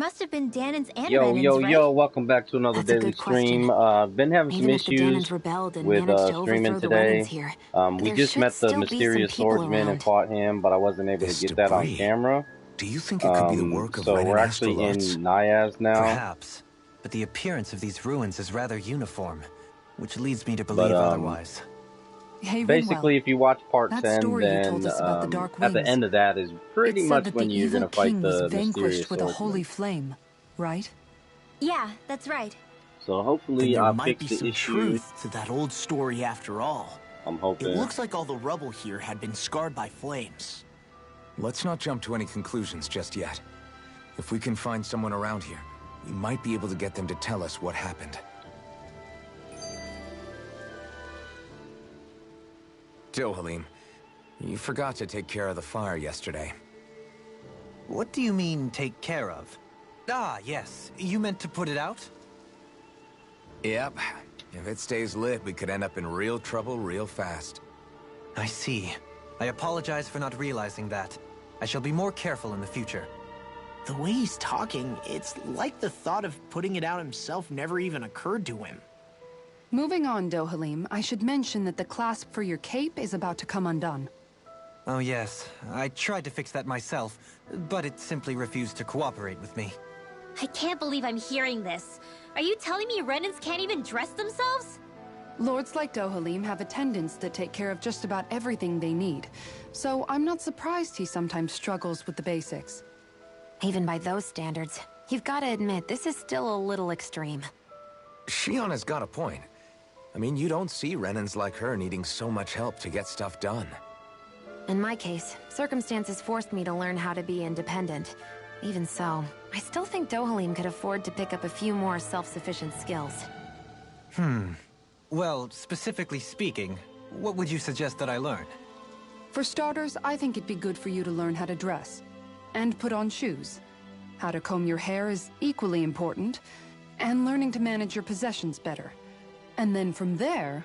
must have been Danon's and Yo, Renan's, yo, right? yo, welcome back to another That's a daily good question. stream. Been having some Even if the issues Danons rebelled and with managed to streaming overthrow the Renans today. here, We there just should met the still be some mysterious people swordsman and around. fought him, but I wasn't able to This get that on debris. camera. Do you think it could be the work of So Renan we're actually Astrolotz? in Niaz now. Perhaps, but the appearance of these ruins is rather uniform, which leads me to believe otherwise. Hey, Basically, if you watch part that 10, story you then told us about the Dark at the Wings, end of that is pretty it said much that when the you're evil going to fight king was the mysterious vanquished with a swordsman. holy flame, right? Yeah, that's right. So hopefully there I'll might fix be the some issue. truth to that old story after all. I'm hoping. It looks like all the rubble here had been scarred by flames. Let's not jump to any conclusions just yet. If we can find someone around here, we might be able to get them to tell us what happened. Dohalim, you forgot to take care of the fire yesterday. What do you mean, take care of? Ah, yes. You meant to put it out? Yep. If it stays lit, we could end up in real trouble real fast. I see. I apologize for not realizing that. I shall be more careful in the future. The way he's talking, it's like the thought of putting it out himself never even occurred to him. Moving on, Dohalim, I should mention that the clasp for your cape is about to come undone. Oh yes, I tried to fix that myself, but it simply refused to cooperate with me. I can't believe I'm hearing this. Are you telling me Renans can't even dress themselves? Lords like Dohalim have attendants that take care of just about everything they need, so I'm not surprised he sometimes struggles with the basics. Even by those standards, you've got to admit this is still a little extreme. Shion has got a point. I mean, you don't see Renans like her needing so much help to get stuff done. In my case, circumstances forced me to learn how to be independent. Even so, I still think Dohalim could afford to pick up a few more self-sufficient skills. Well, specifically speaking, what would you suggest that I learn? For starters, I think it'd be good for you to learn how to dress. And put on shoes. How to comb your hair is equally important. And learning to manage your possessions better. And then from there...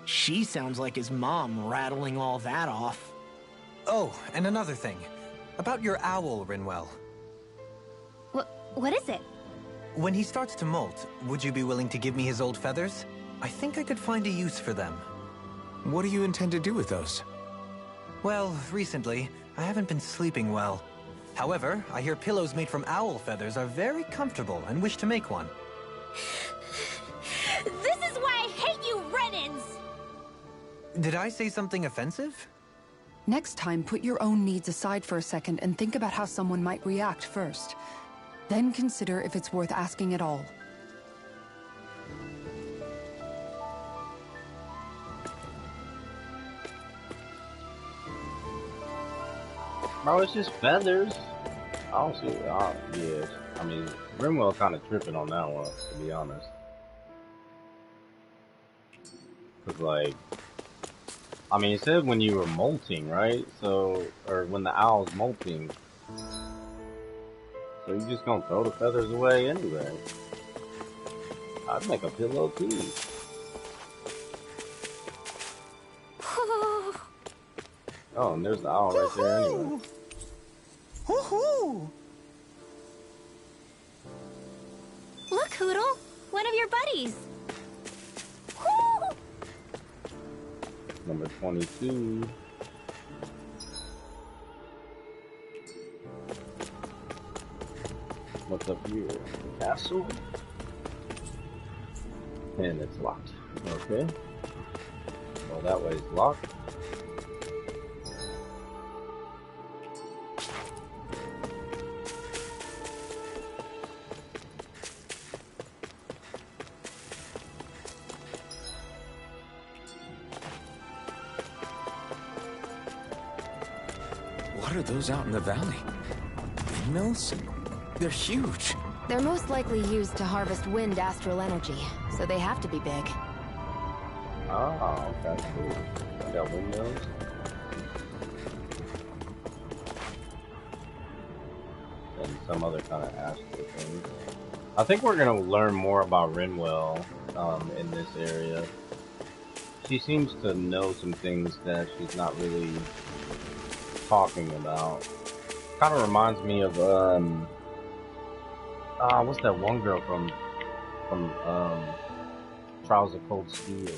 She sounds like his mom rattling all that off. Oh, and another thing. About your owl, Rinwell. What is it? When he starts to molt, would you be willing to give me his old feathers? I think I could find a use for them. What do you intend to do with those? Well, recently, I haven't been sleeping well. However, I hear pillows made from owl feathers are very comfortable and wish to make one. This is why I hate you, Renans! Did I say something offensive? Next time, put your own needs aside for a second and think about how someone might react first. Then consider if it's worth asking at all. Bro, it's just feathers. I don't see it. Yeah, I mean, Rimwell kind of tripping on that one, to be honest. Cause like, I mean, it said when you were molting, right? So, or when the owl's molting. So you just gonna throw the feathers away anyway. I'd make a pillow too. Oh, and there's the owl right there anyway. Woohoo! Look, Hootle! One of your buddies! Woo! Number 22. What's up here? The castle? And it's locked. Okay. Well, that way is locked. What are those out in the valley? Windmills? They're huge. They're most likely used to harvest wind astral energy, so they have to be big. Oh, okay, cool. We got windmills. And some other kind of astral thing. I think we're gonna learn more about Rinwell in this area. She seems to know some things that she's not really talking about. Kind of reminds me of What's that one girl from Trials of Cold Steel?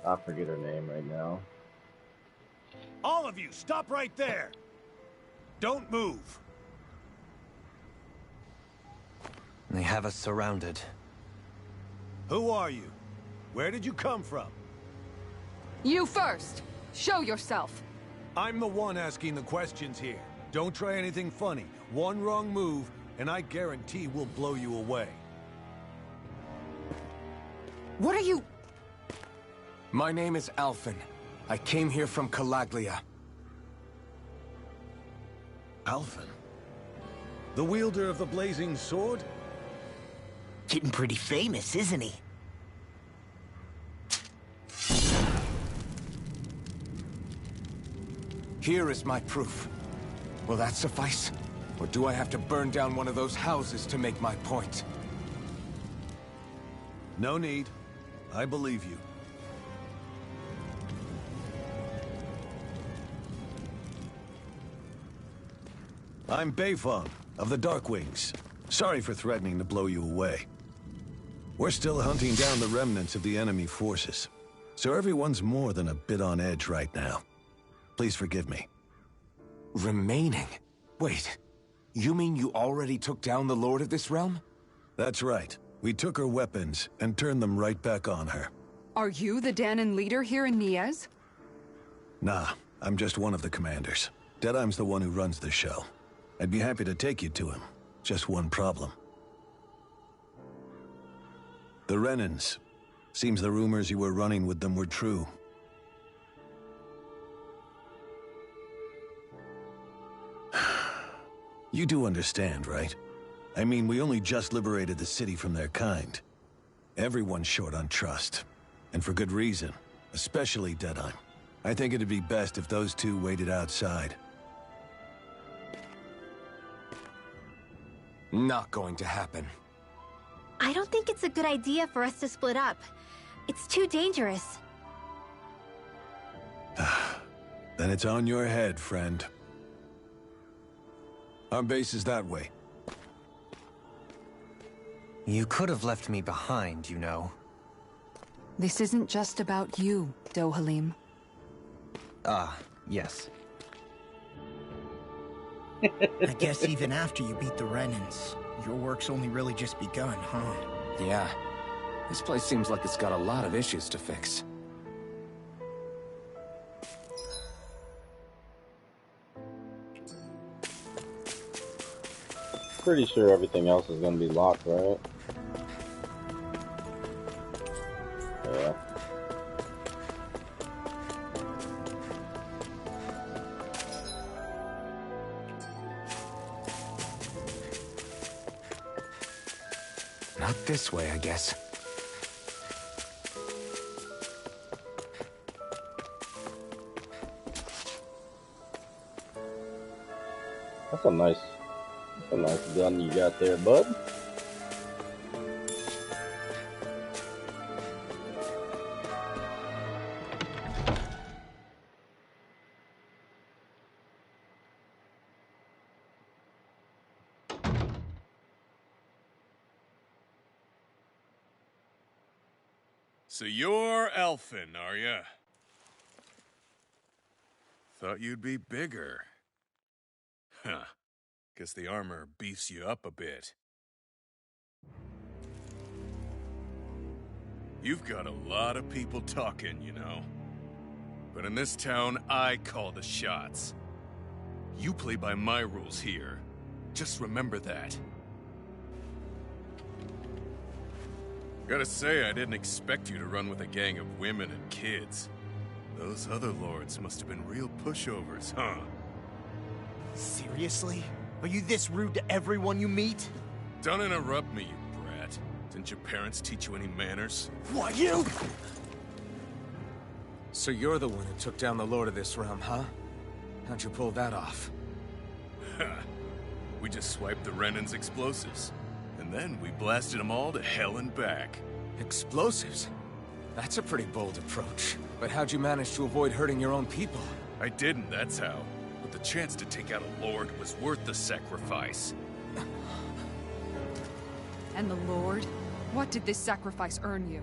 I forget her name right now. All of you, stop right there! Don't move! They have us surrounded. Who are you? Where did you come from? You first! Show yourself! I'm the one asking the questions here. Don't try anything funny. One wrong move, and I guarantee we'll blow you away. What are you... My name is Alphen. I came here from Calaglia. Alphen? The wielder of the blazing sword? Getting pretty famous, isn't he? Here is my proof. Will that suffice? Or do I have to burn down one of those houses to make my point? No need. I believe you. I'm Beifong, of the Darkwings. Sorry for threatening to blow you away. We're still hunting down the remnants of the enemy forces, so everyone's more than a bit on edge right now. Please forgive me. Remaining? Wait, you mean you already took down the Lord of this realm? That's right. We took her weapons and turned them right back on her. Are you the Dahnan leader here in Niez? Nah, I'm just one of the commanders. Deadheim's the one who runs the show. I'd be happy to take you to him. Just one problem. The Renans. Seems the rumors you were running with them were true. You do understand, right? I mean, we only just liberated the city from their kind. Everyone's short on trust. And for good reason. Especially Deadheim. I think it'd be best if those two waited outside. Not going to happen. I don't think it's a good idea for us to split up. It's too dangerous. Then it's on your head, friend. Our base is that way. You could have left me behind, you know. This isn't just about you, Dohalim. Ah, yes. I guess even after you beat the Renans, your work's only really just begun, huh? Yeah. This place seems like it's got a lot of issues to fix. Pretty sure everything else is gonna be locked, right? Yeah. Not this way, I guess. That's a nice gun you got there, bud. So you're Alphen, are ya? Thought you'd be bigger. Huh. Guess the armor beefs you up a bit. You've got a lot of people talking, you know. But in this town, I call the shots. You play by my rules here. Just remember that. Gotta say, I didn't expect you to run with a gang of women and kids. Those other lords must have been real pushovers, huh? Seriously? Are you this rude to everyone you meet? Don't interrupt me, you brat. Didn't your parents teach you any manners? What, you? So you're the one who took down the Lord of this realm, huh? How'd you pull that off? Ha! We just swiped the Renan's explosives. And then we blasted them all to hell and back. Explosives? That's a pretty bold approach. But how'd you manage to avoid hurting your own people? I didn't, that's how. But the chance to take out a lord was worth the sacrifice. And the Lord? What did this sacrifice earn you?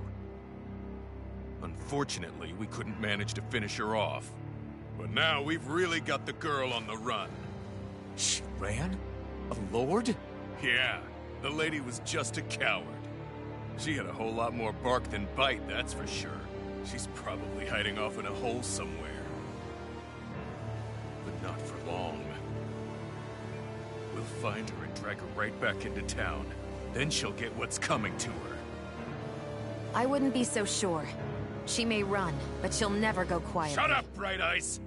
Unfortunately, we couldn't manage to finish her off. But now we've really got the girl on the run. She ran? A lord? Yeah, the lady was just a coward. She had a whole lot more bark than bite, that's for sure. She's probably hiding off in a hole somewhere. But not for long. We'll find her and drag her right back into town. Then she'll get what's coming to her. I wouldn't be so sure. She may run, but she'll never go quiet. Shut up, Bright Eyes!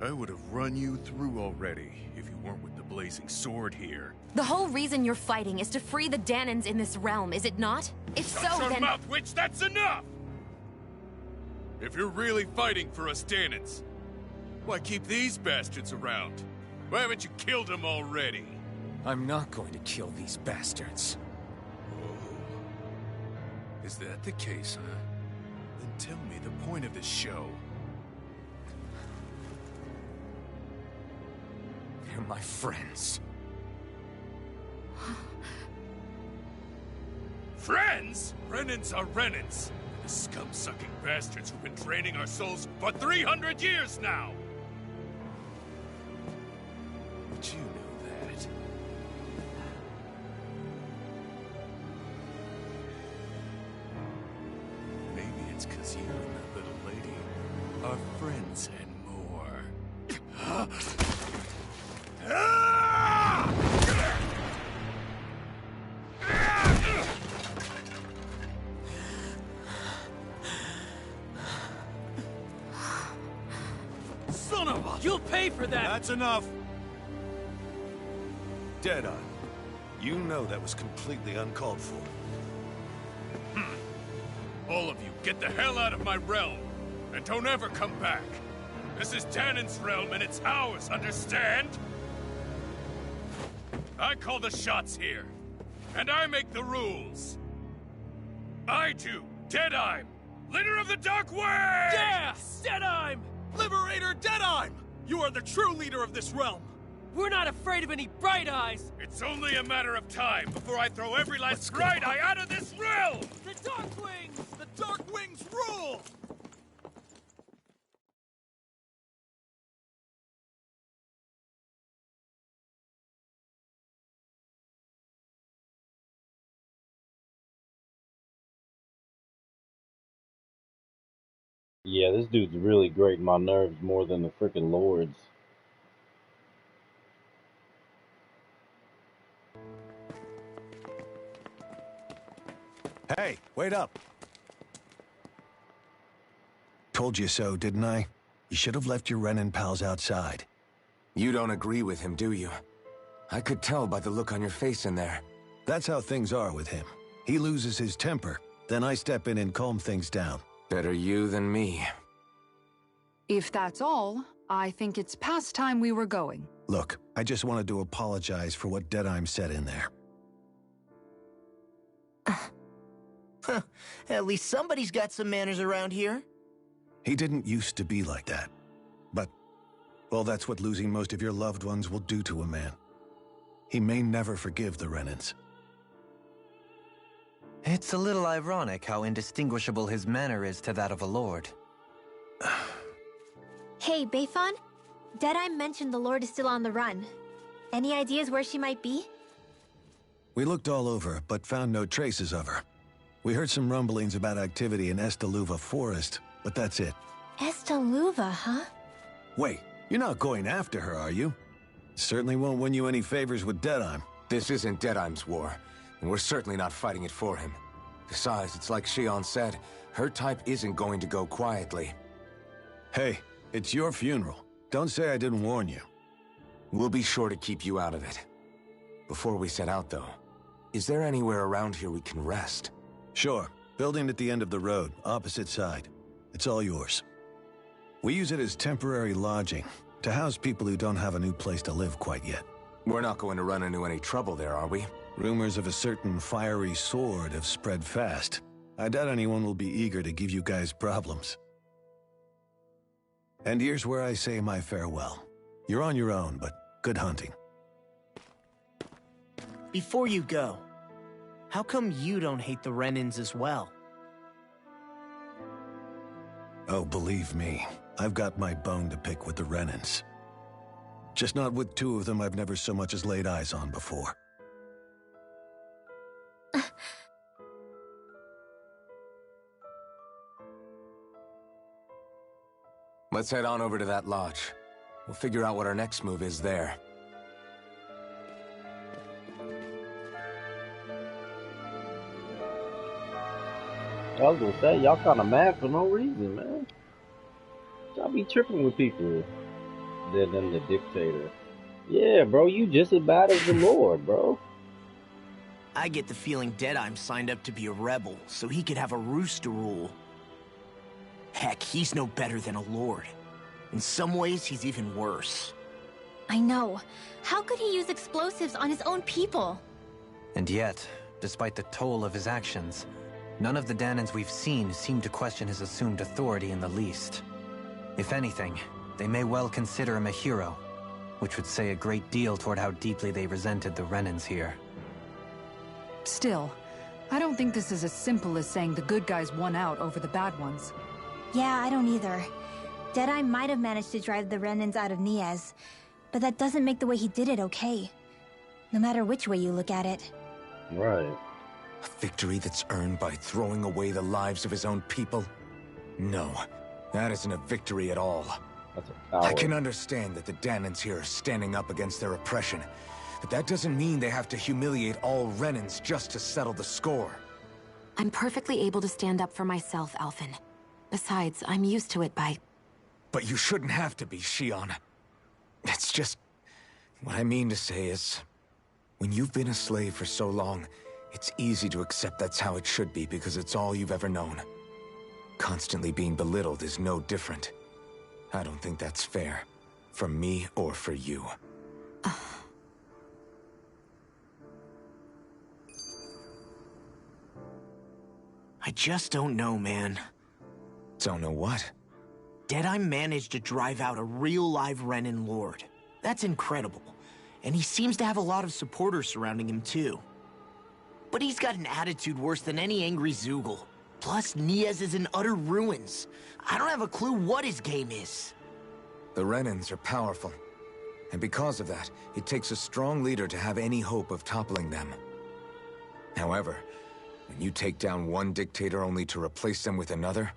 I would have run you through already if you weren't with the blazing sword here. The whole reason you're fighting is to free the Danans in this realm, is it not? If so, Shut your then... mouth, witch! That's enough! If you're really fighting for us Danans, why keep these bastards around? Why haven't you killed them already? I'm not going to kill these bastards. Oh. Is that the case, huh? Then tell me the point of this show. They're my friends. Friends? Renans are Renans. The scum-sucking bastards who've been draining our souls for 300 years now! But you know that. Maybe it's 'cause you and that little lady are friends and more. Son of a... You'll pay for that! That's enough! Deadeye, you know that was completely uncalled for. All of you, get the hell out of my realm! And don't ever come back! This is Danan's realm and it's ours, understand? I call the shots here. And I make the rules. I do, Deadeye, leader of the Dark Wings! Yeah! Deadeye! Liberator Deadeye! You are the true leader of this realm! We're not afraid of any Bright Eyes! It's only a matter of time before I throw every last Bright Eye out of this realm! The Dark Wings! The Dark Wings rule! Yeah, this dude's really grating my nerves more than the frickin' lords. Hey, wait up. Told you so, didn't I? You should have left your Renan pals outside. You don't agree with him, do you? I could tell by the look on your face in there. That's how things are with him. He loses his temper, then I step in and calm things down. Better you than me. If that's all, I think it's past time we were going. Look, I just wanted to apologize for what Deadeye said in there. At least somebody's got some manners around here. He didn't used to be like that. But, well, that's what losing most of your loved ones will do to a man. He may never forgive the Renans. It's a little ironic how indistinguishable his manner is to that of a lord. Hey, Bayfon? Deadeye mentioned the Lord is still on the run. Any ideas where she might be? We looked all over, but found no traces of her. We heard some rumblings about activity in Estaluva Forest, but that's it. Estaluva, huh? Wait, you're not going after her, are you? Certainly won't win you any favors with Deadeye. This isn't Deadeye's war, and we're certainly not fighting it for him. Besides, it's like Shion said, her type isn't going to go quietly. Hey, it's your funeral. Don't say I didn't warn you. We'll be sure to keep you out of it. Before we set out, though, is there anywhere around here we can rest? Sure. Building at the end of the road, opposite side. It's all yours. We use it as temporary lodging, to house people who don't have a new place to live quite yet. We're not going to run into any trouble there, are we? Rumors of a certain fiery sword have spread fast. I doubt anyone will be eager to give you guys problems. And here's where I say my farewell. You're on your own, but good hunting. Before you go, How come you don't hate the Renans as well? Oh, believe me, I've got my bone to pick with the Renans. Just not with two of them I've never so much as laid eyes on before. Let's head on over to that lodge. We'll figure out what our next move is there. I was gonna say, y'all kinda mad for no reason, man. Y'all be tripping with people. Then the dictator. Yeah, bro, you just as bad as the Lord, bro. I get the feeling Deadeye signed up to be a rebel, so he could have a roost to rule. Heck, he's no better than a lord. In some ways, he's even worse. I know. How could he use explosives on his own people? And yet, despite the toll of his actions, none of the Dahnans we've seen seem to question his assumed authority in the least. If anything, they may well consider him a hero, which would say a great deal toward how deeply they resented the Renans here. Still, I don't think this is as simple as saying the good guys won out over the bad ones. Yeah, I don't either. Deadeye might have managed to drive the Renans out of Niez, but that doesn't make the way he did it okay. No matter which way you look at it. Right. A victory that's earned by throwing away the lives of his own people? No, that isn't a victory at all. That's a power. I can understand that the Dahnans here are standing up against their oppression, but that doesn't mean they have to humiliate all Renans just to settle the score. I'm perfectly able to stand up for myself, Alphen. Besides, I'm used to it by... But you shouldn't have to be, Shionne. It's just... What I mean to say is... When you've been a slave for so long, it's easy to accept that's how it should be because it's all you've ever known. Constantly being belittled is no different. I don't think that's fair. For me or for you. I just don't know, man. Don't know what? Deadeye managed to drive out a real live Renan lord. That's incredible. And he seems to have a lot of supporters surrounding him too. But he's got an attitude worse than any angry Zeugle. Plus, Niez is in utter ruins. I don't have a clue what his game is. The Renans are powerful. And because of that, it takes a strong leader to have any hope of toppling them. However, when you take down one dictator only to replace them with another,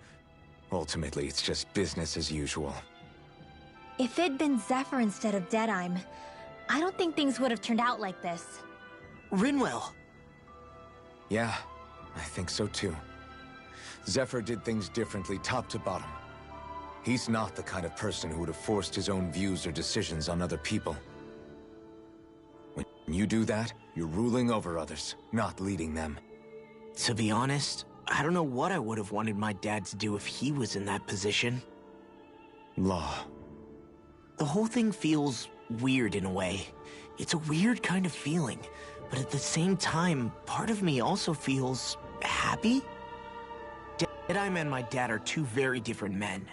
ultimately it's just business as usual. If it'd been Zephyr instead of Deadeye, I don't think things would have turned out like this. Rinwell! Yeah, I think so too. Zephyr did things differently top to bottom. He's not the kind of person who would have forced his own views or decisions on other people. When you do that, you're ruling over others, not leading them. To be honest, I don't know what I would have wanted my dad to do if he was in that position. Law. The whole thing feels weird in a way. It's a weird kind of feeling, but at the same time, part of me also feels happy. Deadeye and my dad are two very different men.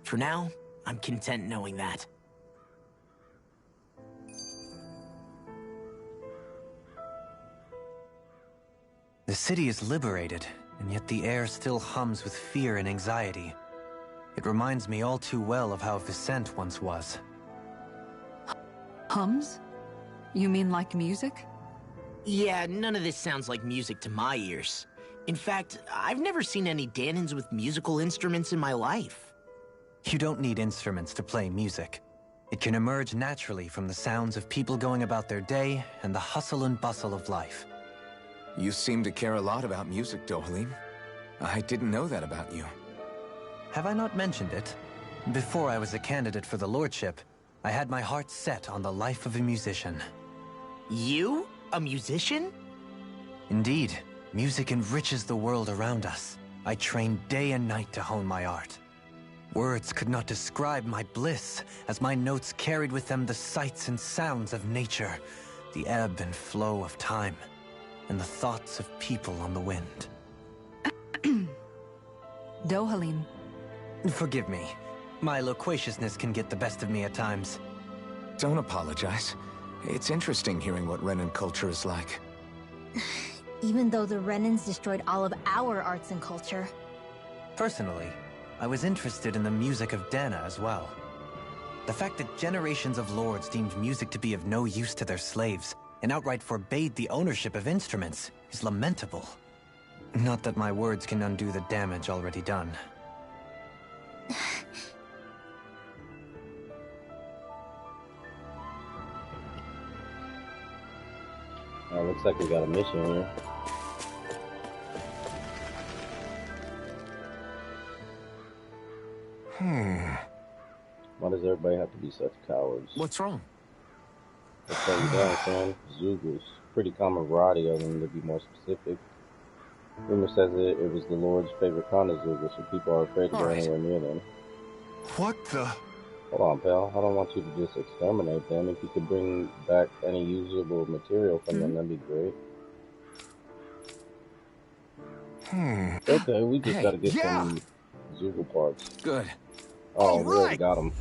For now, I'm content knowing that. The city is liberated, and yet the air still hums with fear and anxiety. It reminds me all too well of how Viscent once was. Hums? You mean like music? Yeah, none of this sounds like music to my ears. In fact, I've never seen any Dahnans with musical instruments in my life. You don't need instruments to play music. It can emerge naturally from the sounds of people going about their day and the hustle and bustle of life. You seem to care a lot about music, Dohalim. I didn't know that about you. Have I not mentioned it? Before I was a candidate for the lordship, I had my heart set on the life of a musician. You? A musician? Indeed. Music enriches the world around us. I trained day and night to hone my art. Words could not describe my bliss, as my notes carried with them the sights and sounds of nature, the ebb and flow of time, and the thoughts of people on the wind. Dohalim. Forgive me. My loquaciousness can get the best of me at times. Don't apologize. It's interesting hearing what Renan culture is like. even though the Renans destroyed all of our arts and culture. Personally, I was interested in the music of Dana as well. The fact that generations of lords deemed music to be of no use to their slaves and outright forbade the ownership of instruments is lamentable. Not that my words can undo the damage already done. Looks like we got a mission here. Why does everybody have to be such cowards? What's wrong? Let's tell you down, son. Zugus. Pretty common variety of them, to be more specific. Rumor says it was the Lord's favorite kind of Zugus, so people are afraid to go anywhere near them. What the? Hold on, pal. I don't want you to just exterminate them. If you could bring back any usable material from them, that'd be great. Okay, we just gotta get some Zugu parts. Good. Oh, we already got them.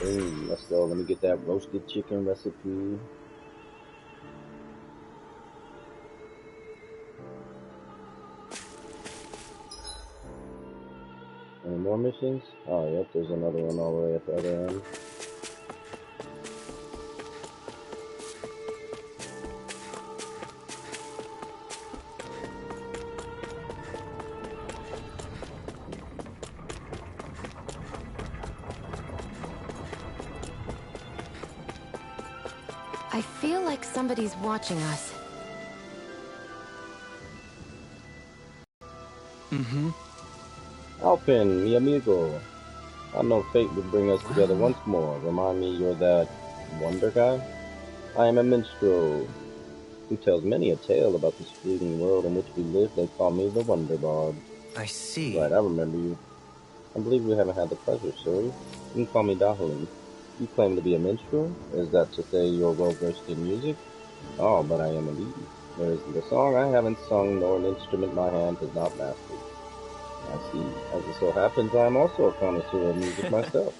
Boom, let's go. Let me get that roasted chicken recipe. Any more missions? Oh, yep, there's another one all the way at the other end. I feel like somebody's watching us. Alpin, mi amigo. I know fate would bring us together once more. Remind me you're that wonder guy? I am a minstrel who tells many a tale about this fleeting world in which we live. They call me the Wonder Bard. I see. Right, I remember you. I believe we haven't had the pleasure, sir. You can call me Dahlin. You claim to be a minstrel? Is that to say you're well-versed in music? Oh, but I am indeed. There isn't a song I haven't sung, nor an instrument my hand has not mastered. I see. As it so happens, I am also a connoisseur of music myself.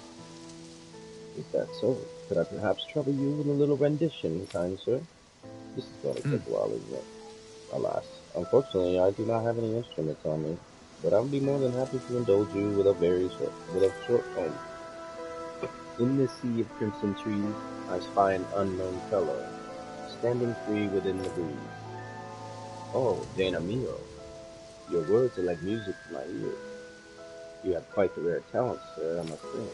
Is that so? Could I perhaps trouble you with a little rendition, kind sir? This is going to take a while, isn't it? Alas, unfortunately, I do not have any instruments on me, but I would be more than happy to indulge you with a short poem. In this sea of crimson trees, I spy an unknown fellow, standing free within the breeze. Oh, Dana mio, your words are like music to my ears. You have quite the rare talent, sir, I must say.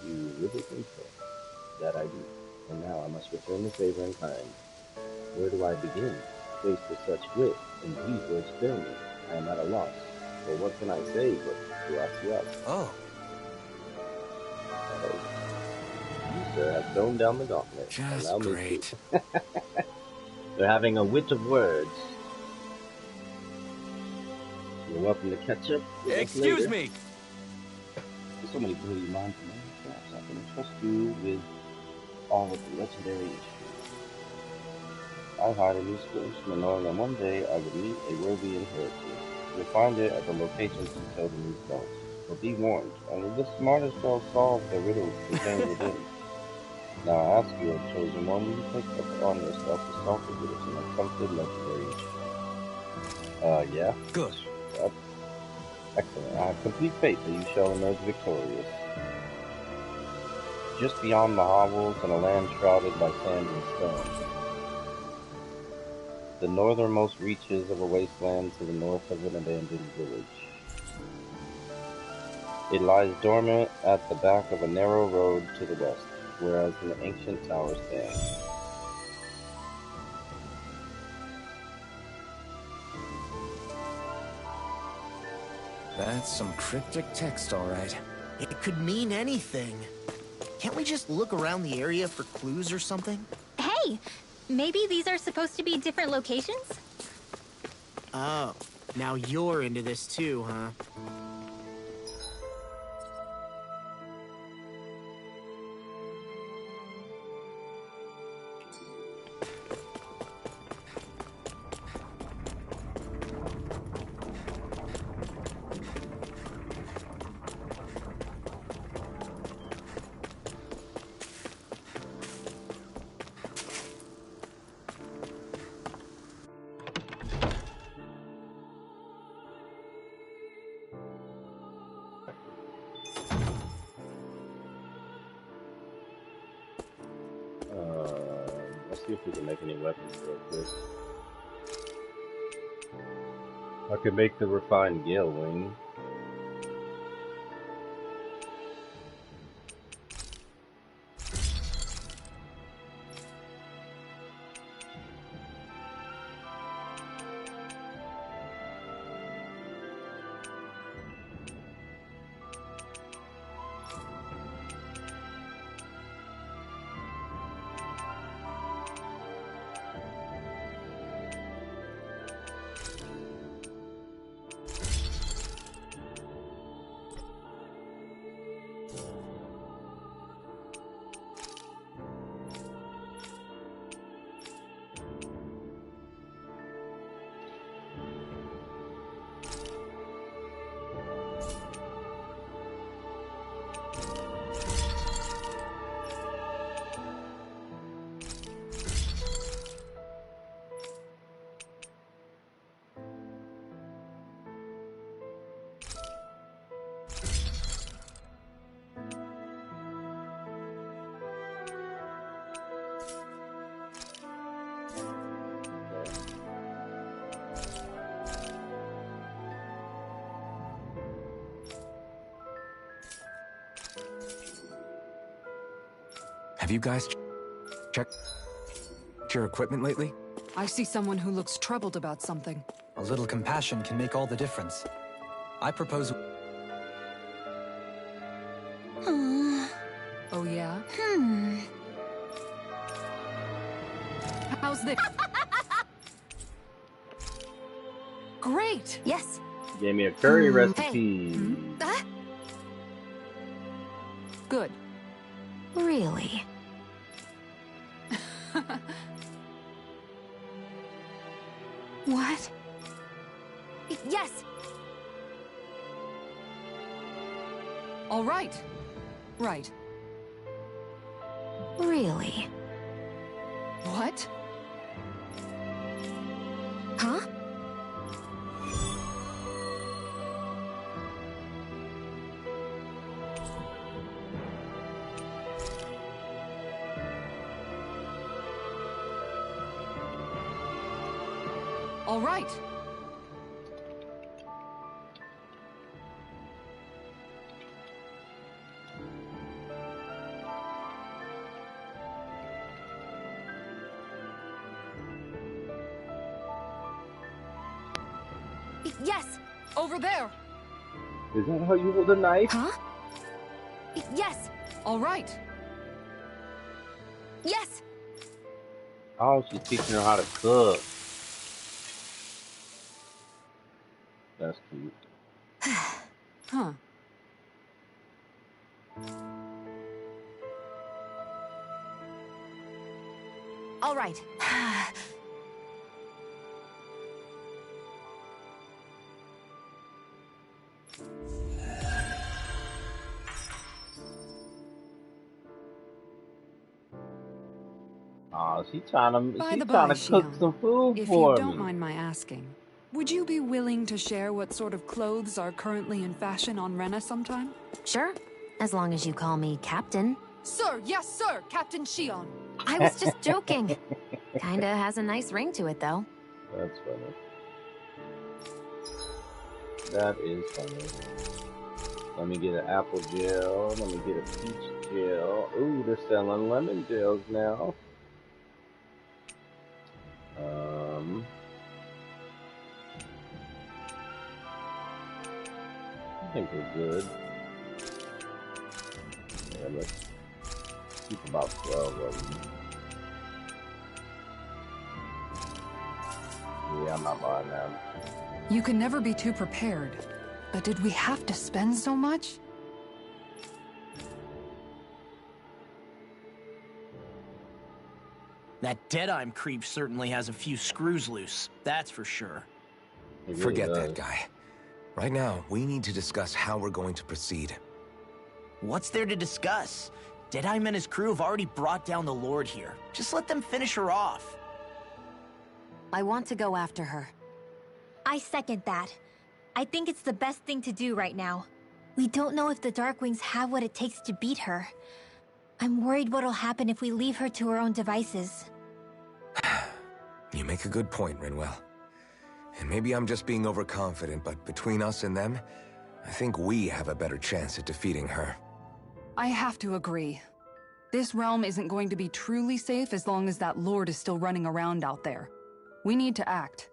You really think so? That I do. And now I must return the favor in kind. Where do I begin? Faced with such wit, and these words fill me. I am at a loss. For what can I say but gracias? Oh. You, sir, have thrown down the gauntlet. Just great. They're having a wit of words. You're welcome to catch up with us Excuse later. me! There's so many brilliant minds in there. Perhaps I can trust you with all of the legendary issues. I hired a new school instrument knowing that one day I would meet a worthy inheritor. You'll find it at the locations detailed in these notes. But be warned, only the smartest shall solve the riddles contained within. Now I ask you, O chosen one, will you take upon yourself to solve the riddles in a trusted legendary issue? Yeah? Good. Yep. Excellent. I have complete faith that you shall emerge victorious. Just beyond the hovels and a land shrouded by sand and stone. The northernmost reaches of a wasteland to the north of an abandoned village. It lies dormant at the back of a narrow road to the west, whereas an ancient tower stands. That's some cryptic text, all right. It could mean anything. Can't we just look around the area for clues or something? Hey! Maybe these are supposed to be different locations? Oh, now you're into this too, huh? see if we can make any weapons real quick. I could make the refined Gale Wing. Have you guys checked your equipment lately? I see someone who looks troubled about something. A little compassion can make all the difference. I propose... Oh, yeah? How's this? Great! Yes. Gave me a curry recipe. Good. Really? What? Yes! All right. Right. Really? What? Huh? All right. Yes! Over there! Is that how you hold a knife? Huh? Yes! All right. Yes! Oh, she's teaching her how to cook. That's cute. Huh. All right. Oh, she's trying to By the cook by, some food if for you me. don't mind my asking, would you be willing to share what sort of clothes are currently in fashion on Rena sometime? Sure. As long as you call me Captain. Sir, yes, sir, Captain Shion. I was just joking. Kinda has a nice ring to it, though. That's funny. That is funny. Let me get an apple gel. Let me get a peach gel. Ooh, they're selling lemon gels now. I think we're good. Yeah, let's keep about 12 of them. Yeah, I'm not buying that. You can never be too prepared. But did we have to spend so much? That Deadeye creep certainly has a few screws loose, that's for sure. Forget that guy. Right now, we need to discuss how we're going to proceed. What's there to discuss? Deadeye and his crew have already brought down the Lord here. Just let them finish her off. I want to go after her. I second that. I think it's the best thing to do right now. We don't know if the Darkwings have what it takes to beat her. I'm worried what'll happen if we leave her to her own devices. You make a good point, Rinwell. And maybe I'm just being overconfident, but between us and them, I think we have a better chance at defeating her. I have to agree. This realm isn't going to be truly safe as long as that Lord is still running around out there. We need to act.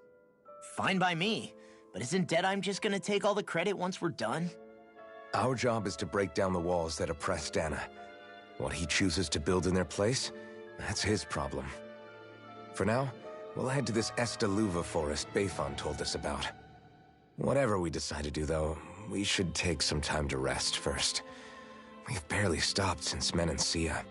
Fine by me. But isn't Deadeye just gonna take all the credit once we're done? Our job is to break down the walls that oppress Dana. What he chooses to build in their place, that's his problem. For now, we'll head to this Estaluva forest Bayfon told us about. Whatever we decide to do, though, we should take some time to rest first. We've barely stopped since Menancia.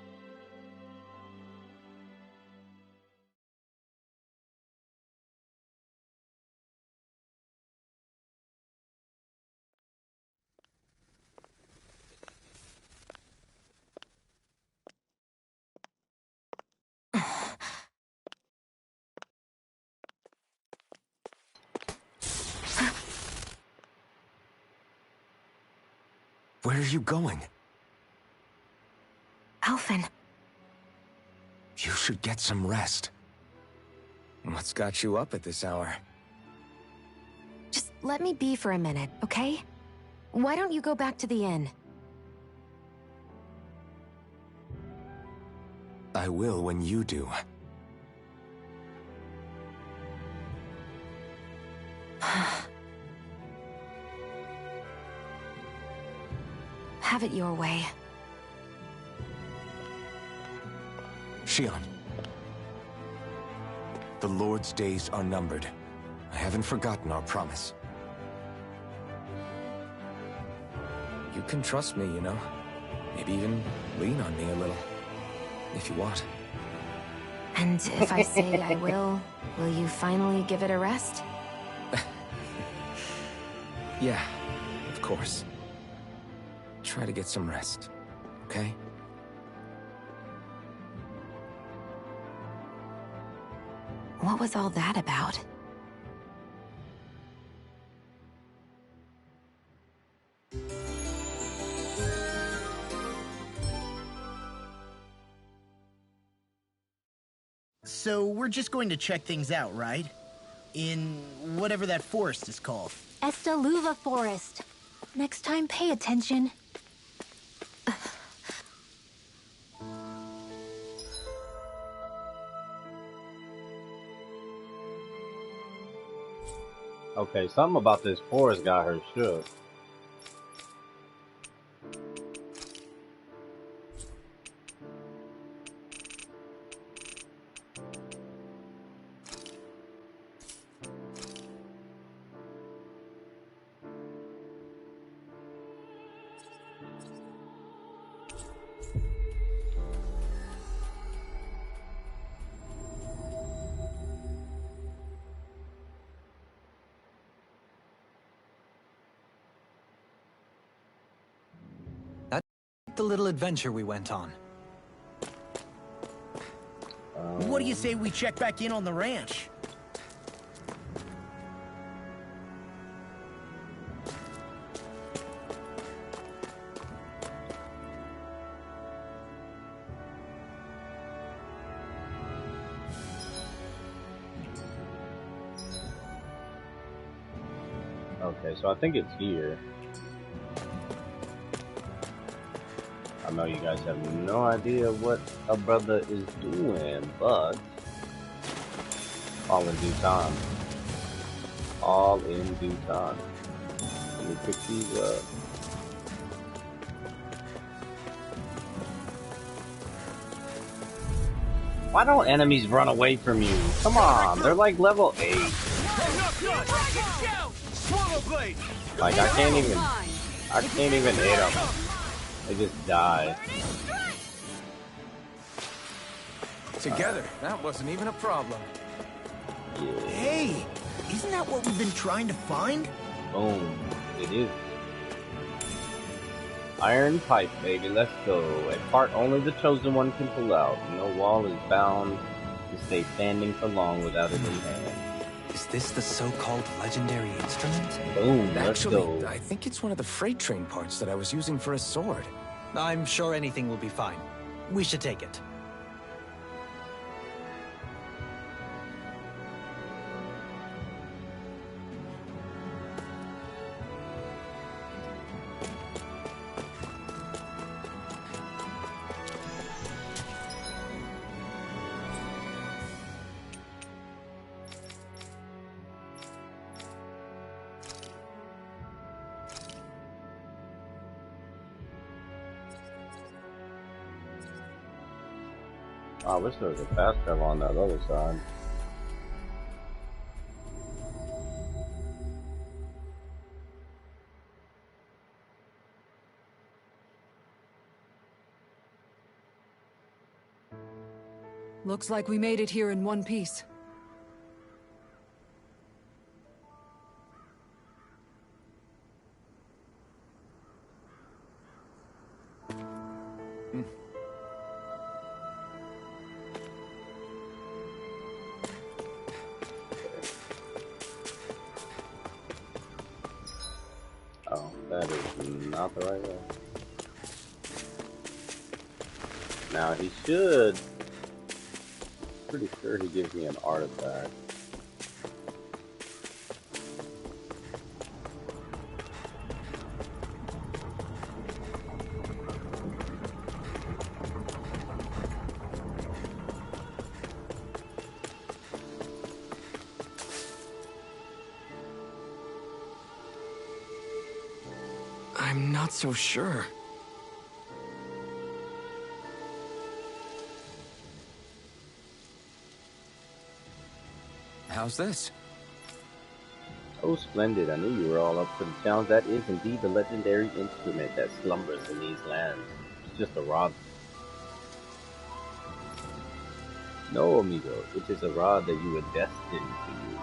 Where are you going? Alphen. You should get some rest. What's got you up at this hour? Just let me be for a minute, okay? Why don't you go back to the inn? I will when you do. Have it your way. Shionne. The Lord's days are numbered. I haven't forgotten our promise. You can trust me, you know. Maybe even lean on me a little. If you want. And if I say I will you finally give it a rest? Yeah, of course. Try to get some rest, okay? What was all that about? So we're just going to check things out, right? In whatever that forest is called. Estaluva Forest. Next time, pay attention. Okay, something about this forest got her shook. The little adventure we went on. What do you say we check back in on the ranch? Okay, so I think it's here. I know you guys have no idea what a brother is doing, but all in due time. All in due time. Let me pick these up. Why don't enemies run away from you? Come on, they're like level 8. Like I can't even hit them. They just die. Together, that wasn't even a problem. Yeah. Hey, isn't that what we've been trying to find? Boom. It is. Iron pipe, baby. Let's go. A part only the chosen one can pull out. No wall is bound to stay standing for long without it in hand. Is this the so-called legendary instrument? Boom. Let's Actually, go. I think it's one of the freight train parts that I was using for a sword. I'm sure anything will be fine. We should take it. I wish there was a fast travel on that other side. Looks like we made it here in one piece. Oh, that is not the right way. Now he should. Pretty sure he gives me an artifact. I'm not so sure. How's this? Oh, splendid. I knew you were all up for the challenge. That is indeed the legendary instrument that slumbers in these lands. It's just a rod. No, amigo. It is a rod that you were destined to use.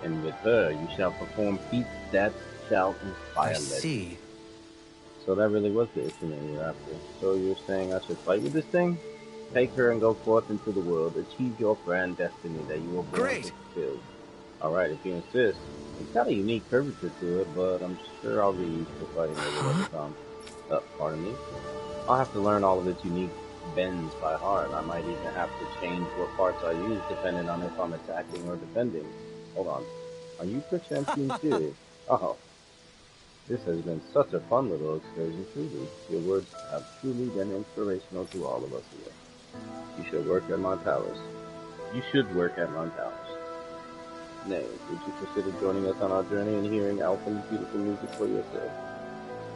And with her, you shall perform feats that shall inspire legend. See. So that really was the instrument you're after. So you're saying I should fight with this thing? Take her and go forth into the world. Achieve your grand destiny that you were born to fulfill. Alright, if you insist. It's got a unique curvature to it, but I'm sure I'll be used to fighting with it over time. Pardon me. I'll have to learn all of its unique bends by heart. I might even have to change what parts I use depending on if I'm attacking or defending. Hold on. Are you pretending serious? Oh. This has been such a fun little excursion, truly. Your words have truly been inspirational to all of us here. You should work at my palace. You should work at my palace. Nay, would you consider joining us on our journey and hearing Alpin's beautiful music for yourself?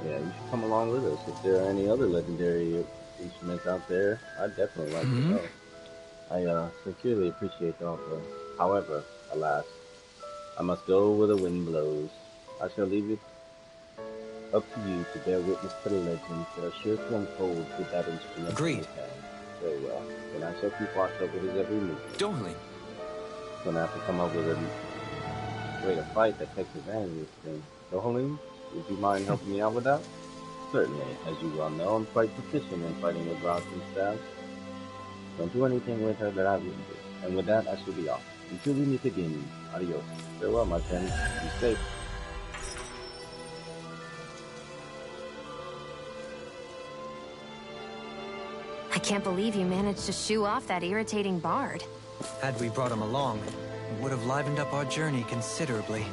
Yeah, you should come along with us. If there are any other legendary instruments out there, I'd definitely like to know. I sincerely appreciate the offer. However, alas, I must go where the wind blows. I shall leave it up to you to bear witness to the legends that are sure to unfold with that instrument. Agreed. Very well. Then I shall keep watch over his every move. Dohalim. Gonna have to come up with a way to fight that takes advantage of this thing. Dohalim, would you mind helping me out with that? Certainly. As you well know, I'm quite proficient in fighting with rods and staves. Don't do anything with her that I wouldn't do. And with that, I shall be off. Until we meet again, adios. Farewell, my friends. Be safe. I can't believe you managed to shoo off that irritating bard. Had we brought him along, it would have livened up our journey considerably.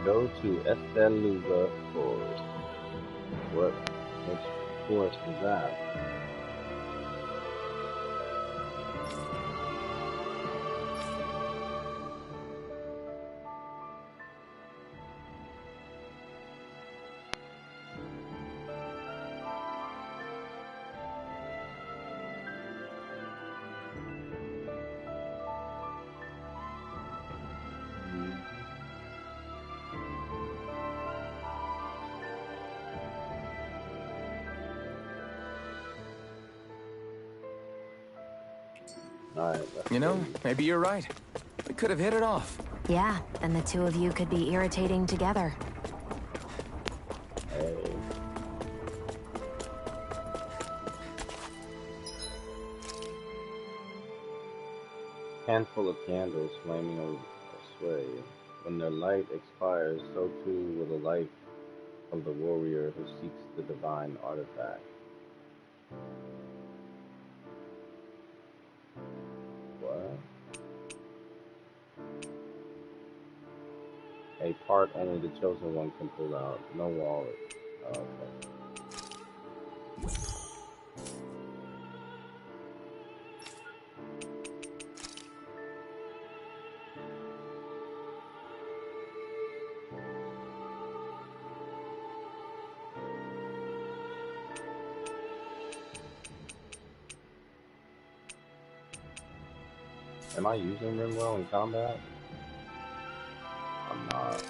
Go to Esteluga Forest. Which forest is that? You know, maybe you're right. We could have hit it off. Yeah, and the two of you could be irritating together. Hey. Handful of candles flaming asway. When their light expires, so too will the life of the warrior who seeks the divine artifact. What? A part only the chosen one can pull out. No wallet. Oh, okay. Am I using Rinwell in combat? I'm not.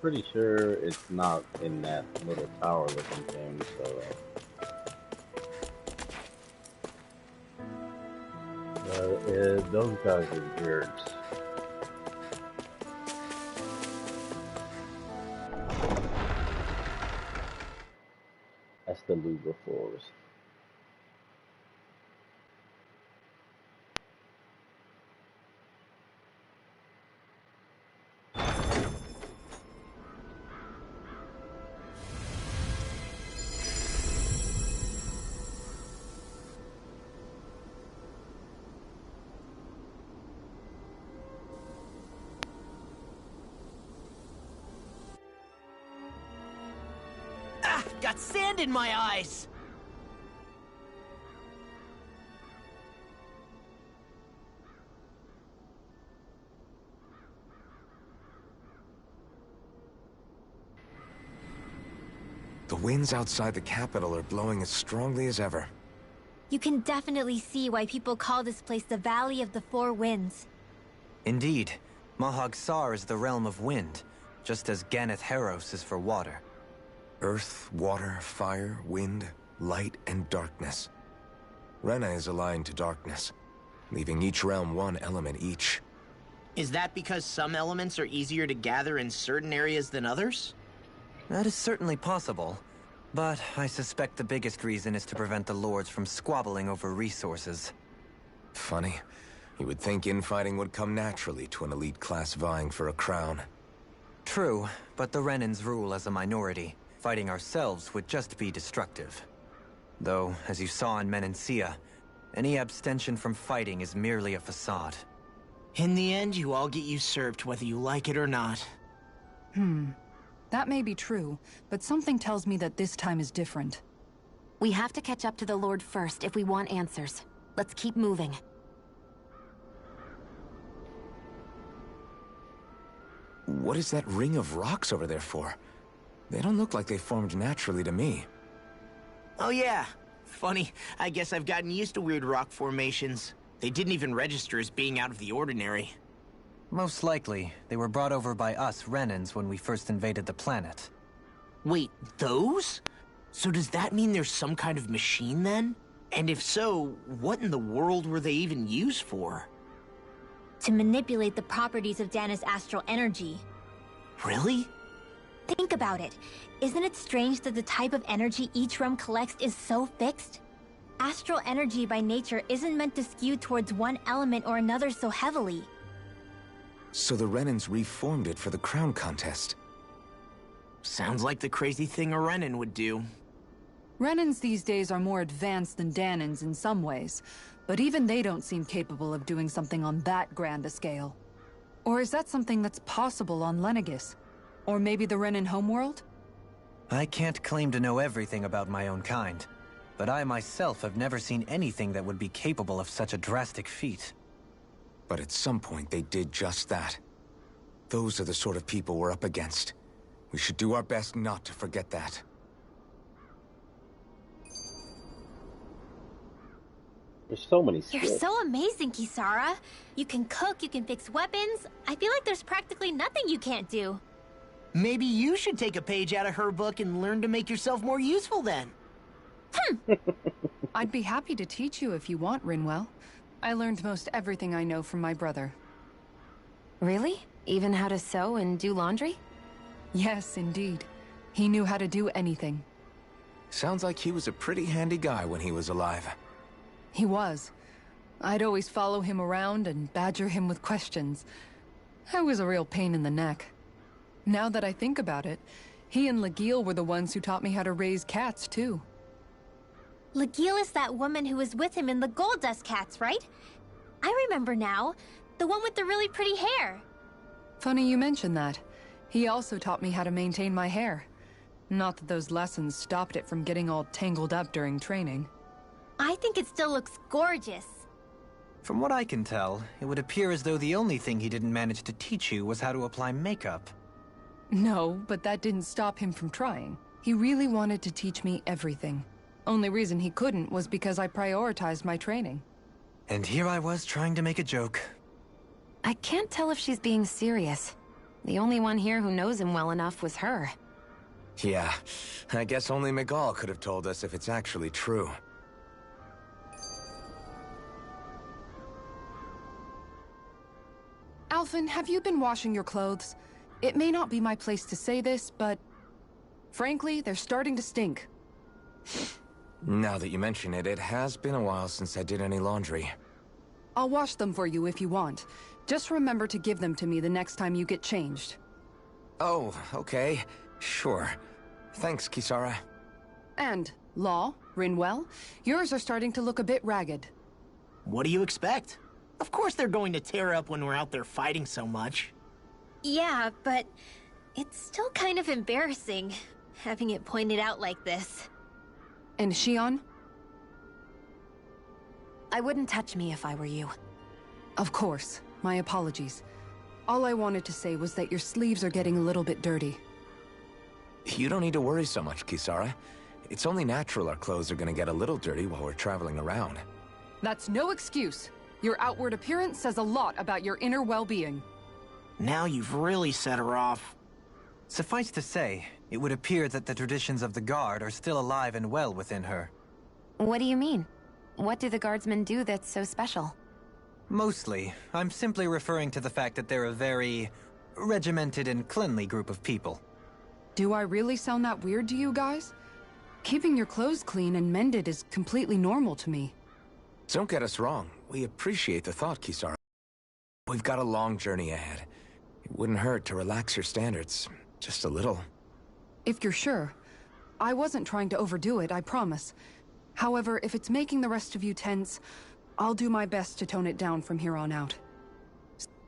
Pretty sure it's not in that little tower looking thing, so those guys are jerks. That's the Luber Forest. Got sand in my eyes! The winds outside the capital are blowing as strongly as ever. You can definitely see why people call this place the Valley of the Four Winds. Indeed. Mahag Saar is the realm of wind, just as Ganeth Heros is for water. Earth, water, fire, wind, light, and darkness. Rena is aligned to darkness, leaving each realm one element each. Is that because some elements are easier to gather in certain areas than others? That is certainly possible, but I suspect the biggest reason is to prevent the lords from squabbling over resources. Funny. You would think infighting would come naturally to an elite class vying for a crown. True, but the Renans rule as a minority. Fighting ourselves would just be destructive. Though, as you saw in Menancia, any abstention from fighting is merely a facade. In the end, you all get usurped whether you like it or not. That may be true, but something tells me that this time is different. We have to catch up to the Lord first if we want answers. Let's keep moving. What is that ring of rocks over there for? They don't look like they formed naturally to me. Oh yeah. Funny, I guess I've gotten used to weird rock formations. They didn't even register as being out of the ordinary. Most likely, they were brought over by us Renans when we first invaded the planet. Wait, those? So does that mean there's some kind of machine then? And if so, what in the world were they even used for? To manipulate the properties of Dana's astral energy. Really? Think about it. Isn't it strange that the type of energy each realm collects is so fixed? Astral energy by nature isn't meant to skew towards one element or another so heavily. So the Renans reformed it for the crown contest. Sounds like the crazy thing a Renan would do. Renans these days are more advanced than Danans in some ways, but even they don't seem capable of doing something on that grand a scale. Or is that something that's possible on Lenegis? Or maybe the Renan homeworld? I can't claim to know everything about my own kind, but I myself have never seen anything that would be capable of such a drastic feat. But at some point they did just that. Those are the sort of people we're up against. We should do our best not to forget that. There's so many skills. You're so amazing, Kisara. You can cook, you can fix weapons. I feel like there's practically nothing you can't do. Maybe you should take a page out of her book and learn to make yourself more useful then. I'd be happy to teach you if you want, Rinwell. I learned most everything I know from my brother. Really? Even how to sew and do laundry? Yes, indeed. He knew how to do anything. Sounds like he was a pretty handy guy when he was alive. He was. I'd always follow him around and badger him with questions. I was a real pain in the neck. Now that I think about it, he and Lagiel were the ones who taught me how to raise cats, too. Lagiel is that woman who was with him in the Gold Dust Cats, right? I remember now. The one with the really pretty hair. Funny you mention that. He also taught me how to maintain my hair. Not that those lessons stopped it from getting all tangled up during training. I think it still looks gorgeous. From what I can tell, it would appear as though the only thing he didn't manage to teach you was how to apply makeup. No, but that didn't stop him from trying. He really wanted to teach me everything. Only reason he couldn't was because I prioritized my training. And here I was trying to make a joke. I can't tell if she's being serious. The only one here who knows him well enough was her. Yeah, I guess only Miguel could have told us if it's actually true. Alphen, have you been washing your clothes? It may not be my place to say this, but... frankly, they're starting to stink. Now that you mention it, it has been a while since I did any laundry. I'll wash them for you if you want. Just remember to give them to me the next time you get changed. Oh, okay. Sure. Thanks, Kisara. And, Law, Rinwell, yours are starting to look a bit ragged. What do you expect? Of course they're going to tear up when we're out there fighting so much. Yeah, but it's still kind of embarrassing, having it pointed out like this. And Shion? I wouldn't touch me if I were you. Of course. My apologies. All I wanted to say was that your sleeves are getting a little bit dirty. You don't need to worry so much, Kisara. It's only natural our clothes are gonna get a little dirty while we're traveling around. That's no excuse. Your outward appearance says a lot about your inner well-being. Now you've really set her off. Suffice to say, it would appear that the traditions of the Guard are still alive and well within her. What do you mean? What do the guardsmen do that's so special? Mostly, I'm simply referring to the fact that they're a very regimented and cleanly group of people. Do I really sound that weird to you guys? Keeping your clothes clean and mended is completely normal to me. Don't get us wrong. We appreciate the thought, Kisara. We've got a long journey ahead. It wouldn't hurt to relax your standards. Just a little. If you're sure. I wasn't trying to overdo it, I promise. However, if it's making the rest of you tense, I'll do my best to tone it down from here on out.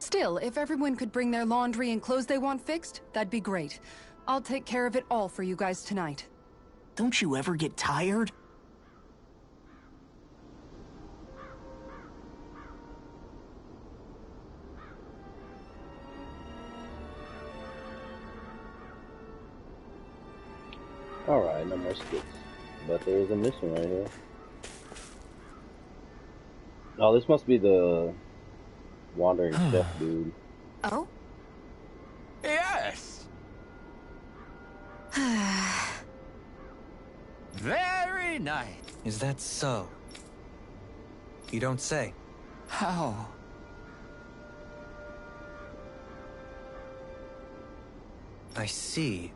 Still, if everyone could bring their laundry and clothes they want fixed, that'd be great. I'll take care of it all for you guys tonight. Don't you ever get tired? Alright, no more skips. But there is a mission right here. Oh, this must be the wandering chef dude. Oh? Yes! Very nice. Is that so? You don't say. How? I see.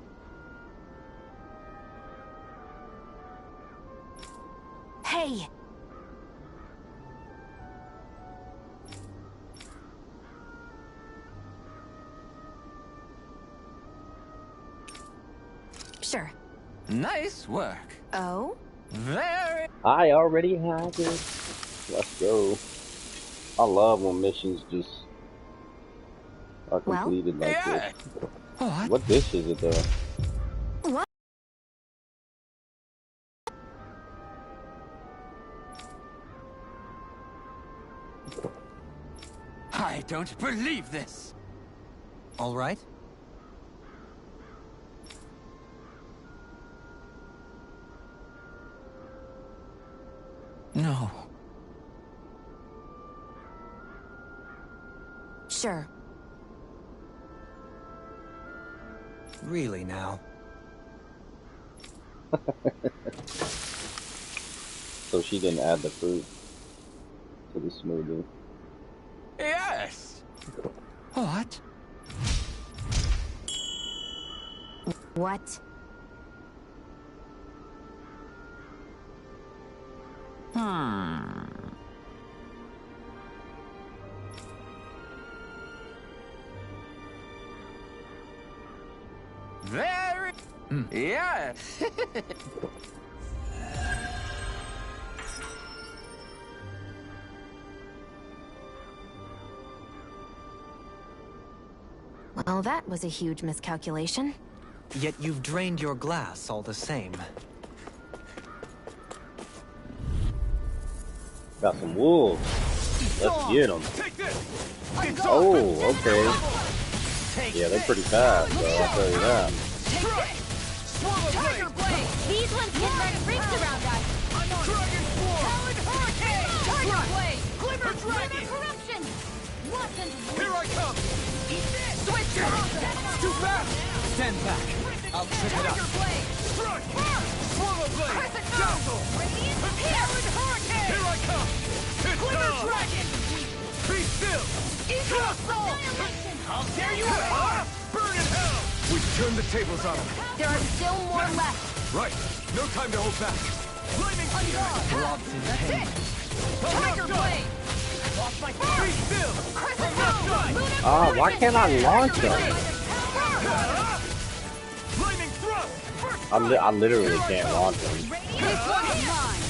Hey! Sure. Nice work. Oh? Very... I already have it. Let's go. I love when missions just are completed like this. What dish is it though? What? I don't believe this. All right. No. Sure. Really now. So she didn't add the fruit to the smoothie. Yes. What? What? Very... Yes. Well, that was a huge miscalculation. Yet you've drained your glass all the same. Got some wolves. Let's get them. Oh, okay. Yeah, they're pretty fast, though, I'll tell you that. Tiger Blade! These ones can run freaks around us! Dragon Swarm! Hurricane! Tiger Blade! Glimmer Dragon! Corruption! Here I come! Switch! Too fast! Stand back. I'll trip it up. Tiger Blade! Strike! Swallow Blade! Crescent Dazzle! Radiant Hurricane! Here I come! Glimmer Dragon! Be still! Eagle Soul! Annihilation! How dare you! Burn in hell! We've turned the tables on them. There are still more left! Right. No time to hold back. Flaming Blobs in pain. Tiger Blade! Lost my feet! Be still! Crescent I'm not done! Ah, why can't I launch them? Flaming thrust! I literally can't launch them. This one is mine!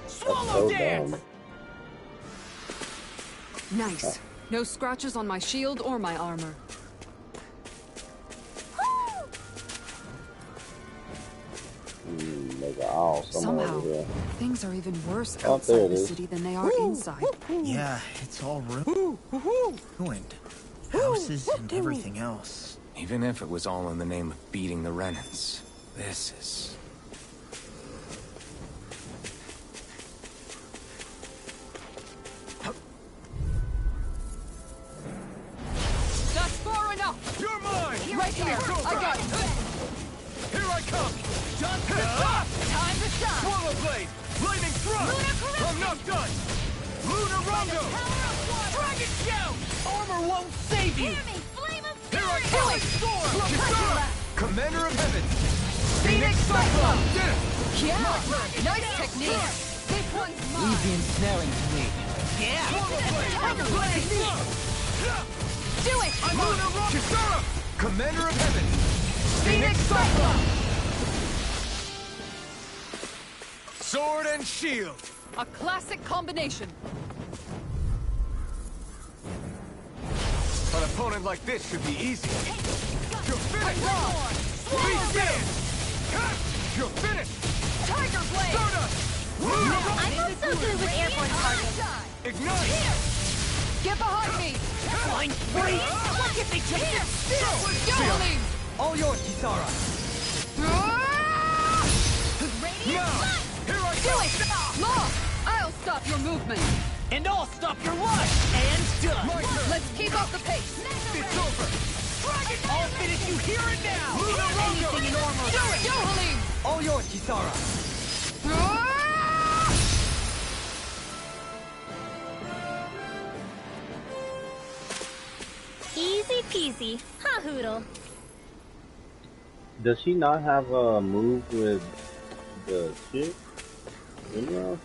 That's so dumb. Nice. No scratches on my shield or my armor. There's an owl somewhere Somehow, over there. things are even worse Oh, outside there it the is. city than they are inside. Yeah, it's all ruined. Houses and everything else. Even if it was all in the name of beating the Renans, this is... That's far enough! You're mine! Right here! I got it! Here I come! Time to shine! Swallow Blade! Flaming thrust! I'm not done! Lunar Rondo! Dragon Shout! Armor won't save you! Hear me! Flame of Here I Fury! come! Storm! Kisara! Commander of Heaven! Phoenix Cyclone! Did it! Yeah! Nice technique! This one's mine! Leave the ensnaring to me. Swallow Blade! Tiger Blade! Do it! Lunar Rondo! Kisara! Commander of Heaven! Phoenix Cyclone! Sword and shield! A classic combination! An opponent like this should be easy. You're finished! Be still! You're finished! Tiger Blade! Stardust! Lunar Rondo! I'm not so good with airborne targets. Ignite! Get behind me! Fine free! Look at me, Jason! Yodeling! All yours, Kisara. Radiant Sun! Here I Do go! it! Law! I'll stop your movement! And I'll stop your life! And done! Let's keep up the pace! It's over! I'll finish you here and now! Lunar Rondo! Anything in armor! Do it! Yodeling! All yours, Kisara. Easy peasy. Ha Hoodle. Does she not have a move with the chick? You know?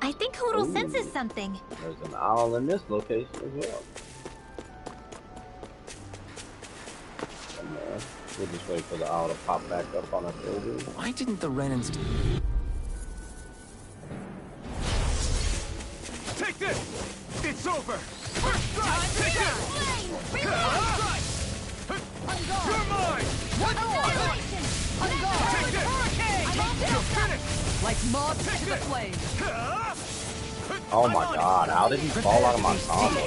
I think Hoodle Ooh. senses something. There's an owl in this location as well. Somewhere. We'll just wait for the owl to pop back up on our shoulders. Why didn't the Renans... Take this! It's over! First strike! Take this! You're mine! Take this! You're finished! Like moths to the flame! Oh my god, how did he fall out of my combo?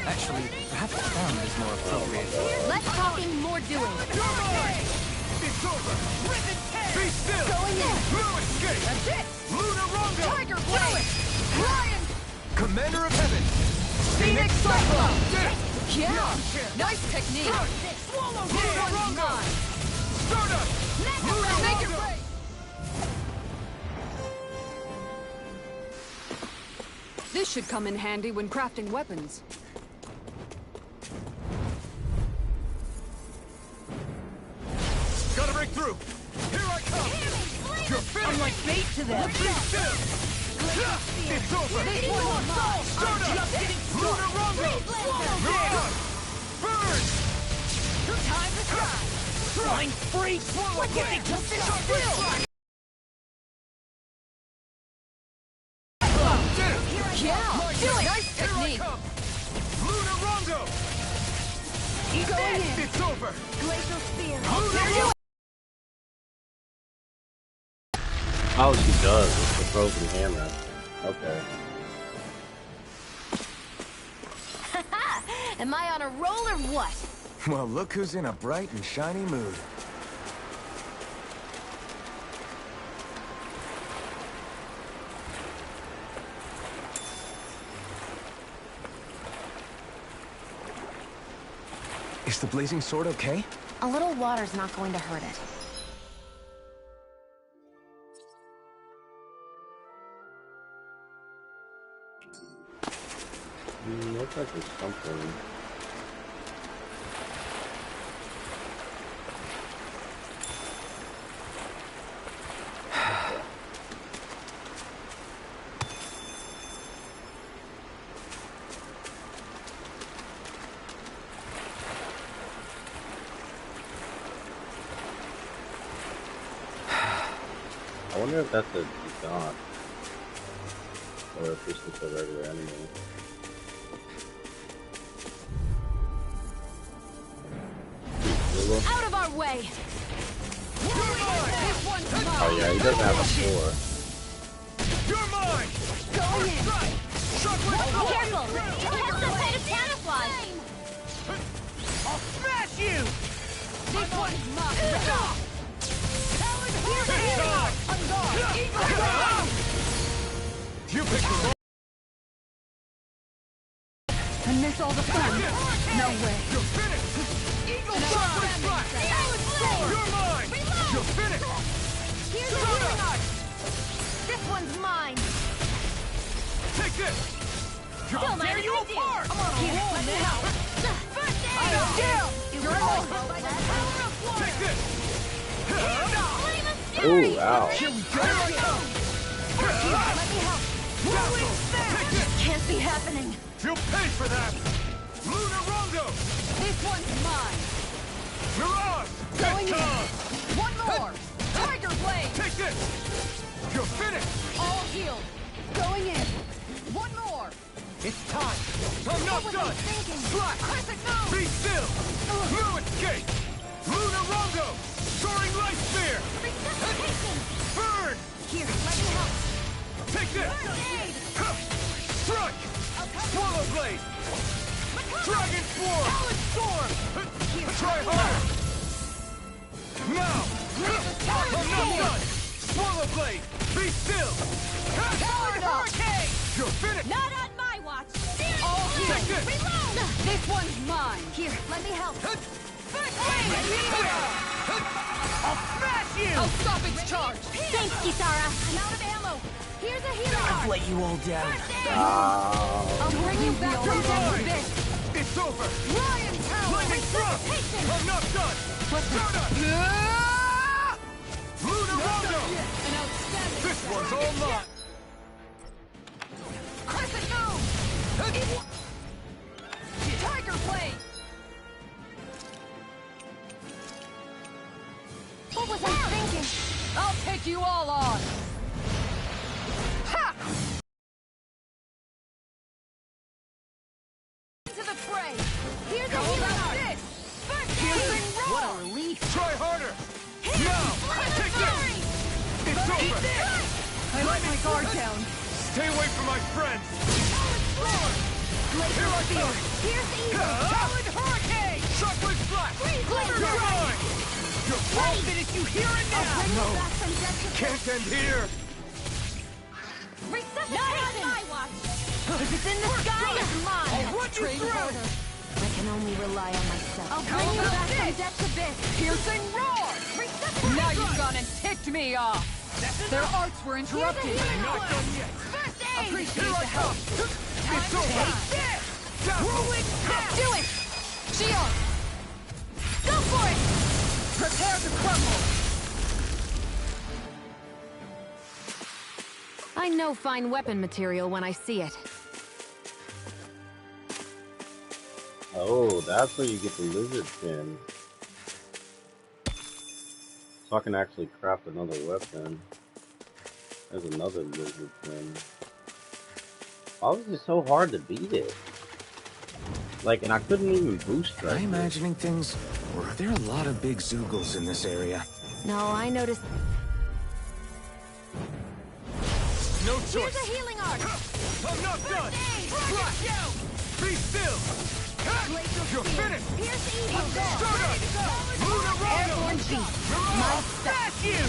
Actually, perhaps sound is more appropriate. Less talking, more doing. You're mine! It's over! Be still! Going in. No escape! That's it! Lunar Rondo! Tiger Blade! Lion! Commander of Heaven! Phoenix Cyclone! Did it! Yeah! Nice technique! Swallow This one's mine! Stardust! Make it rain! This should come in handy when crafting weapons. Gotta break through! Here I come! You're finished! I'm like bait to them! Be still! It's over! This one's mine! Stardust! Lunar Rumble! Mirage! Burn! Time to shine! Flying free! Swallow blade! Yeah! Do it! Nice technique! Lunar Rongo! Going in! It's over! Glacial Spear. Oh, she does. It's the frozen hammer. Okay. Am I on a roll or what? Well, look who's in a bright and shiny mood. Is the blazing sword okay? A little water's not going to hurt it. Looks like there's something. I wonder if that's a dot, or if this is a regular enemy. Out of our way! Oh yeah, he doesn't have a sword. You're mine! Going in! Careful! It has some kind of camouflage! I'll smash you! This one's mine! You picked the wrong. And miss all the fun! No way! You're finished! Eagle Shot! You're mine! You're finished! Here's a healing art! This one's mine! Take this! I'll tear you apart! I'm on a roll now! First aid! You're all Take this! Ooh, ow. Here we go! Let me help! Take this! Can't be happening! You'll pay for that! Lunar Rongo! This one's mine! Mirage! Going in! Time! One more! Tiger Blade! Take this! You're finished! All healed! Going in! One more! It's time! I'm not done! Slack! Crescent move! Be still! No escape! Lunar Rongo! Soaring Light Spear! Burn! Here, let me help! Take this! Strike! Swallow Blade! Dragon Swarm! Storm! Try harder! Now! I'm not done! Swallow Blade! Be still! Coward Hurricane! You're finished! Not on my watch! All healed! Take this! This one's mine! Here, let me help! I'll smash you! I'll stop its charge! Thanks, Kisara! I'm out of ammo! Here's a healing I've art! let you all down. I'll bring you back from death with this! It's over! Lion Tower! Lightning Thrust! I'm not done! Stardust! Lunar Rondo! An outstanding This one's all mine! Crescent Moon! Tiger Blade! What was I thinking? I'll take you all on! Ha! Into the fray! Here's a healing art! Piercing roll! What a relief! Try harder! Now! Take this! It's over! I let my guard down. Stay away from my friends! Here I come! Here's the evil! Talon Hurricane! Shockwave Flash! You're mine! You're all finished! You hear it now! No! Can't end here! Not on my watch! If it's in the sky, it's mine! I'll run you through! I can only rely on myself. I'll bring you back from Death's Abyss! Piercing roar! Now you've gone and ticked me off! Their arts were interrupted! Not done yet! First aid! Appreciate the help! It's over! Do it! Shion! Go for it! Prepare to crumble! I know fine weapon material when I see it. Oh, that's where you get the lizard fin. So I can actually craft another weapon. There's another lizard fin. Why was it so hard to beat it? Like, and I couldn't even boost that. Am I imagining things? Or are there a lot of big Zoogles in this area? No, I noticed... No choice! Here's a healing art! I'm not done! Be still! You're finished! Here's the evil Luna Rondo! Airborne beast! My Smash you!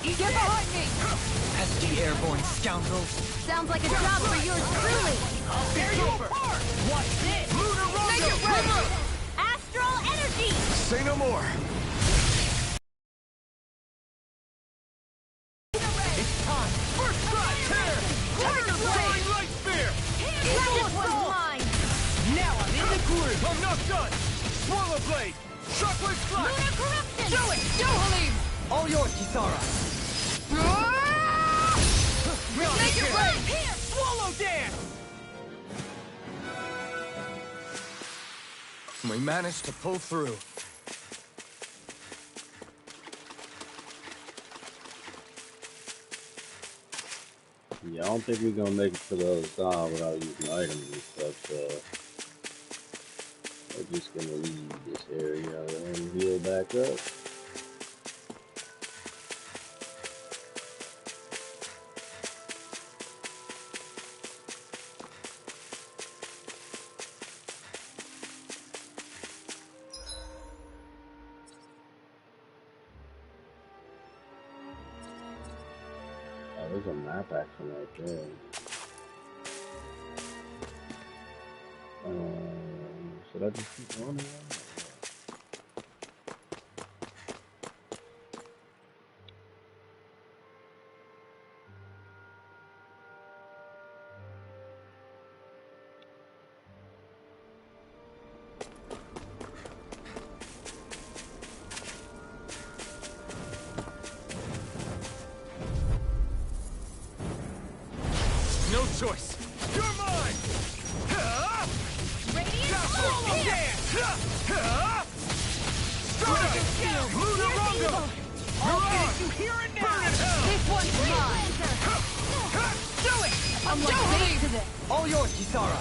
Get behind me! Pesky airborne scoundrels. Sounds like a job for yours truly! I'll tear you apart! Watch this! Luna Rondo! Astral energy! Say no more! It's time! First try! Tear! Tiger Flying Light Spear! This one's mine! Now I'm in the groove! I'm not done! Swallow Blade! Shockwave Slash! Lunar corruption! Do it! Dohalim! All yours, Kisara. Make it rain! Here! Swallow Dance! We managed to pull through. Yeah, I don't think we're gonna make it to the other side without using items and stuff, so we're just gonna leave this area and heal back up. There's a map action right there. Should I just keep running? No choice! You're mine! Radiant Soul! Luna Rondo! I'll finish you here and now! Burn in hell! This one's mine! Do it! I'm like bait to this! All yours, Kisara.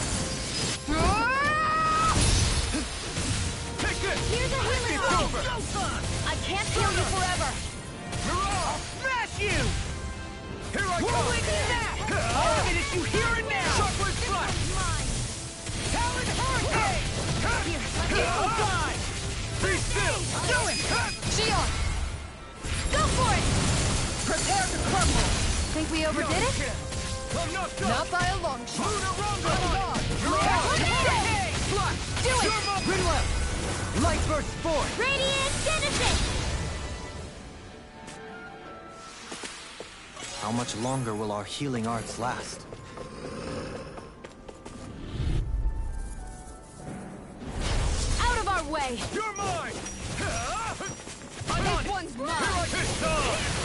Take this! Here's a healing It's art! over! I can't heal you forever! I'll smash you! Here I come! I'll finish you here and now! Shockwave Slash! Talon Hurricane! Equal die! Be still! Do it! Shion! Go for it! Prepare to crumble! Think we overdid it? I'm not done! Not by a long shot! Luna Rondo! Hurricane! Do it! Rinwell! Light Burst 4! Radiant Genesis! How much longer will our healing arts last? Out of our way! You're mine! This one's mine!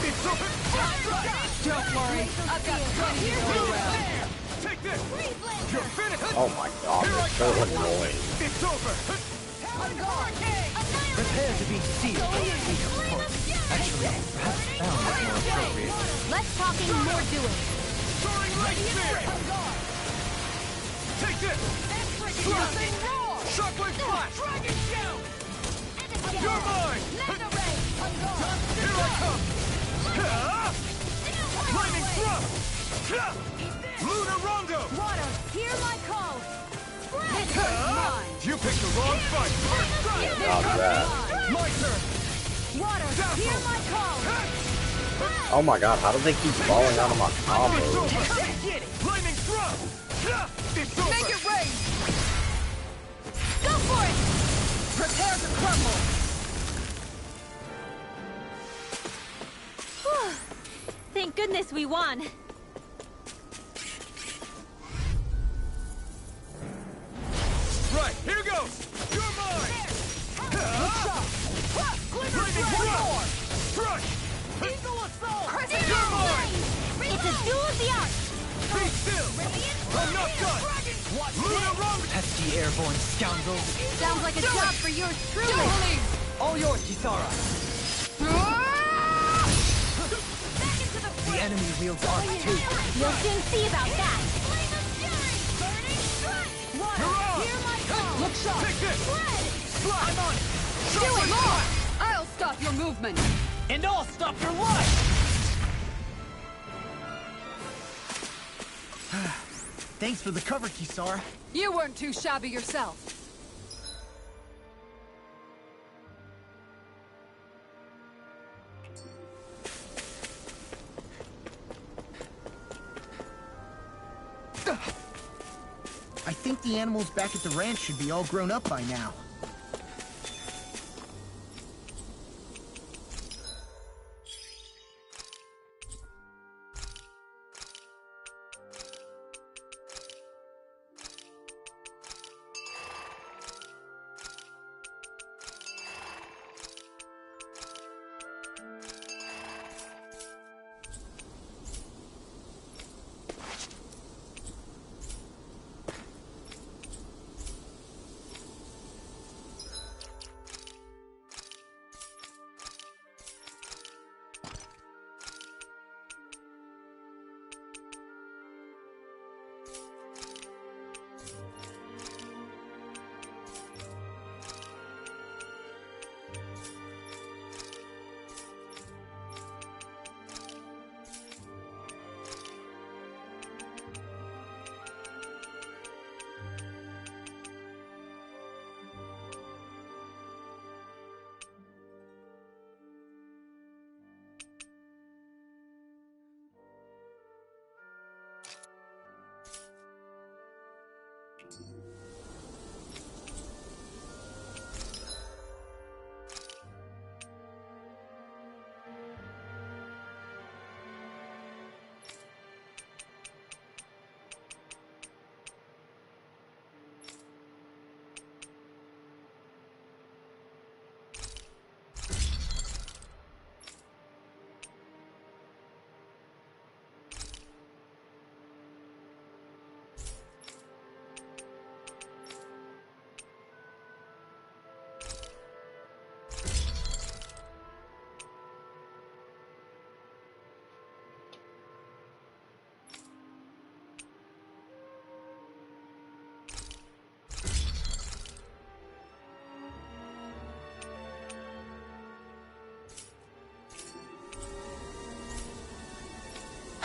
It's over! Don't worry, I've got plenty to go around. Take this! You're finished! Oh my god, it's so annoying. It's over! Prepare to be sealed. Actually, perhaps found is more appropriate. Less talking, more doing. Soaring Light Spear! Take this! Shockwave Flash! Dragon Shell! You're mine! Here I come! Lightning Thrust! Luna Rondo! Water, hear my call! This one's mine! You picked the wrong fight! First strike! Not bad. My turn! Water, hear my call! Oh my god, how do they keep falling out of my combo? It's over! Lightning Thrust! It's over! Make it rain! Go goodness we won! Right, here goes! You're mine! Flaming Warrior! Crush! Eagle Assault! Crescent You're mine! It's a duel of the arts! Be still! I'm not done! Luna Rung! Pesky airborne scoundrels. Sounds like a job for yours truly! All yours, Kisara. The enemy wields arc too. You'll soon see about that! Look sharp! Take this! I'm on it! Do it more! I'll stop your movement! And I'll stop your life! Thanks for the cover, Kisara. You weren't too shabby yourself. I think the animals back at the ranch should be all grown up by now.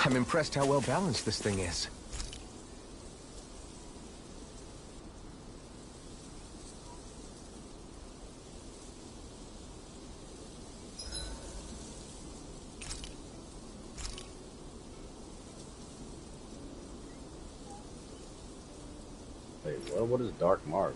I'm impressed how well balanced this thing is. Wait, what is Dark Mark?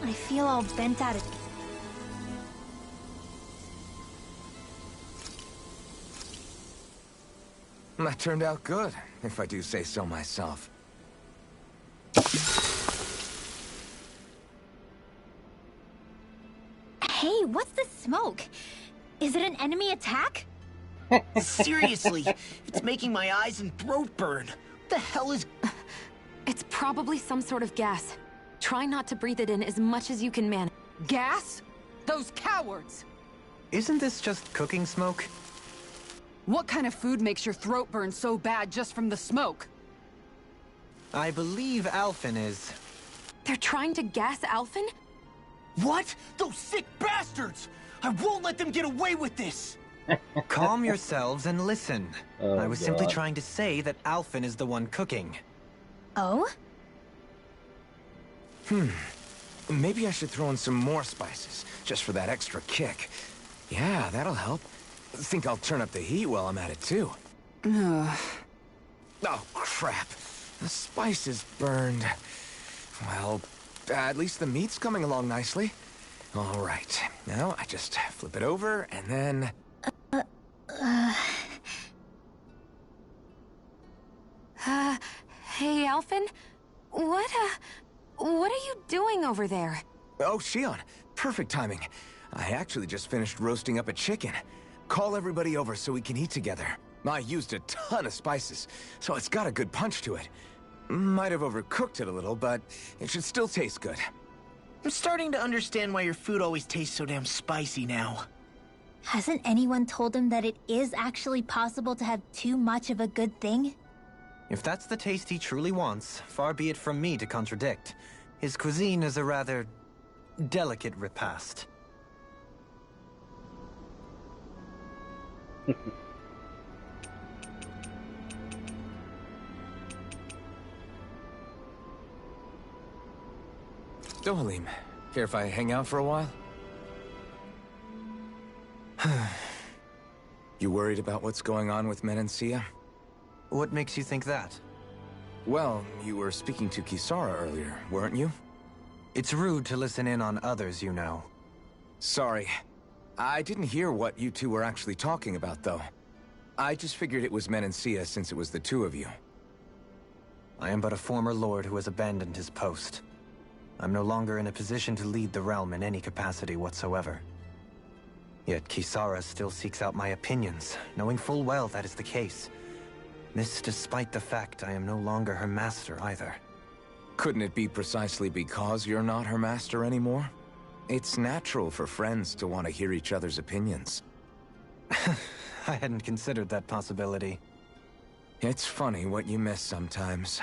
I feel all bent out of... That turned out good, if I do say so myself. Hey, what's the smoke? Is it an enemy attack? Seriously, it's making my eyes and throat burn. What the hell is... It's probably some sort of gas. Try not to breathe it in as much as you can manage. Gas? Those cowards! Isn't this just cooking smoke? What kind of food makes your throat burn so bad just from the smoke? I believe Alphen is... They're trying to gas Alphen? What? Those sick bastards! I won't let them get away with this! Calm yourselves and listen. Oh, I was simply trying to say that Alphen is the one cooking. Oh? Maybe I should throw in some more spices, just for that extra kick. Yeah, that'll help. Think I'll turn up the heat while I'm at it, too. Oh, crap. The spices burned. Well, at least the meat's coming along nicely. All right. Now, I just flip it over, and then... Hey, Alphen? What are you doing over there? Oh, Shion. Perfect timing. I actually just finished roasting up a chicken. Call everybody over so we can eat together. I used a ton of spices, so it's got a good punch to it. Might have overcooked it a little, but it should still taste good. I'm starting to understand why your food always tastes so damn spicy now. Hasn't anyone told him that it is actually possible to have too much of a good thing? If that's the taste he truly wants, far be it from me to contradict. His cuisine is a rather delicate repast. Dohalim, care if I hang out for a while? You worried about what's going on with Menancia? What makes you think that? Well, you were speaking to Kisara earlier, weren't you? It's rude to listen in on others, you know. Sorry. I didn't hear what you two were actually talking about, though. I just figured it was Menancia since it was the two of you. I am but a former lord who has abandoned his post. I'm no longer in a position to lead the realm in any capacity whatsoever. Yet Kisara still seeks out my opinions, knowing full well that is the case. This despite the fact I am no longer her master either. Couldn't it be precisely because you're not her master anymore? It's natural for friends to want to hear each other's opinions. I hadn't considered that possibility. It's funny what you miss sometimes.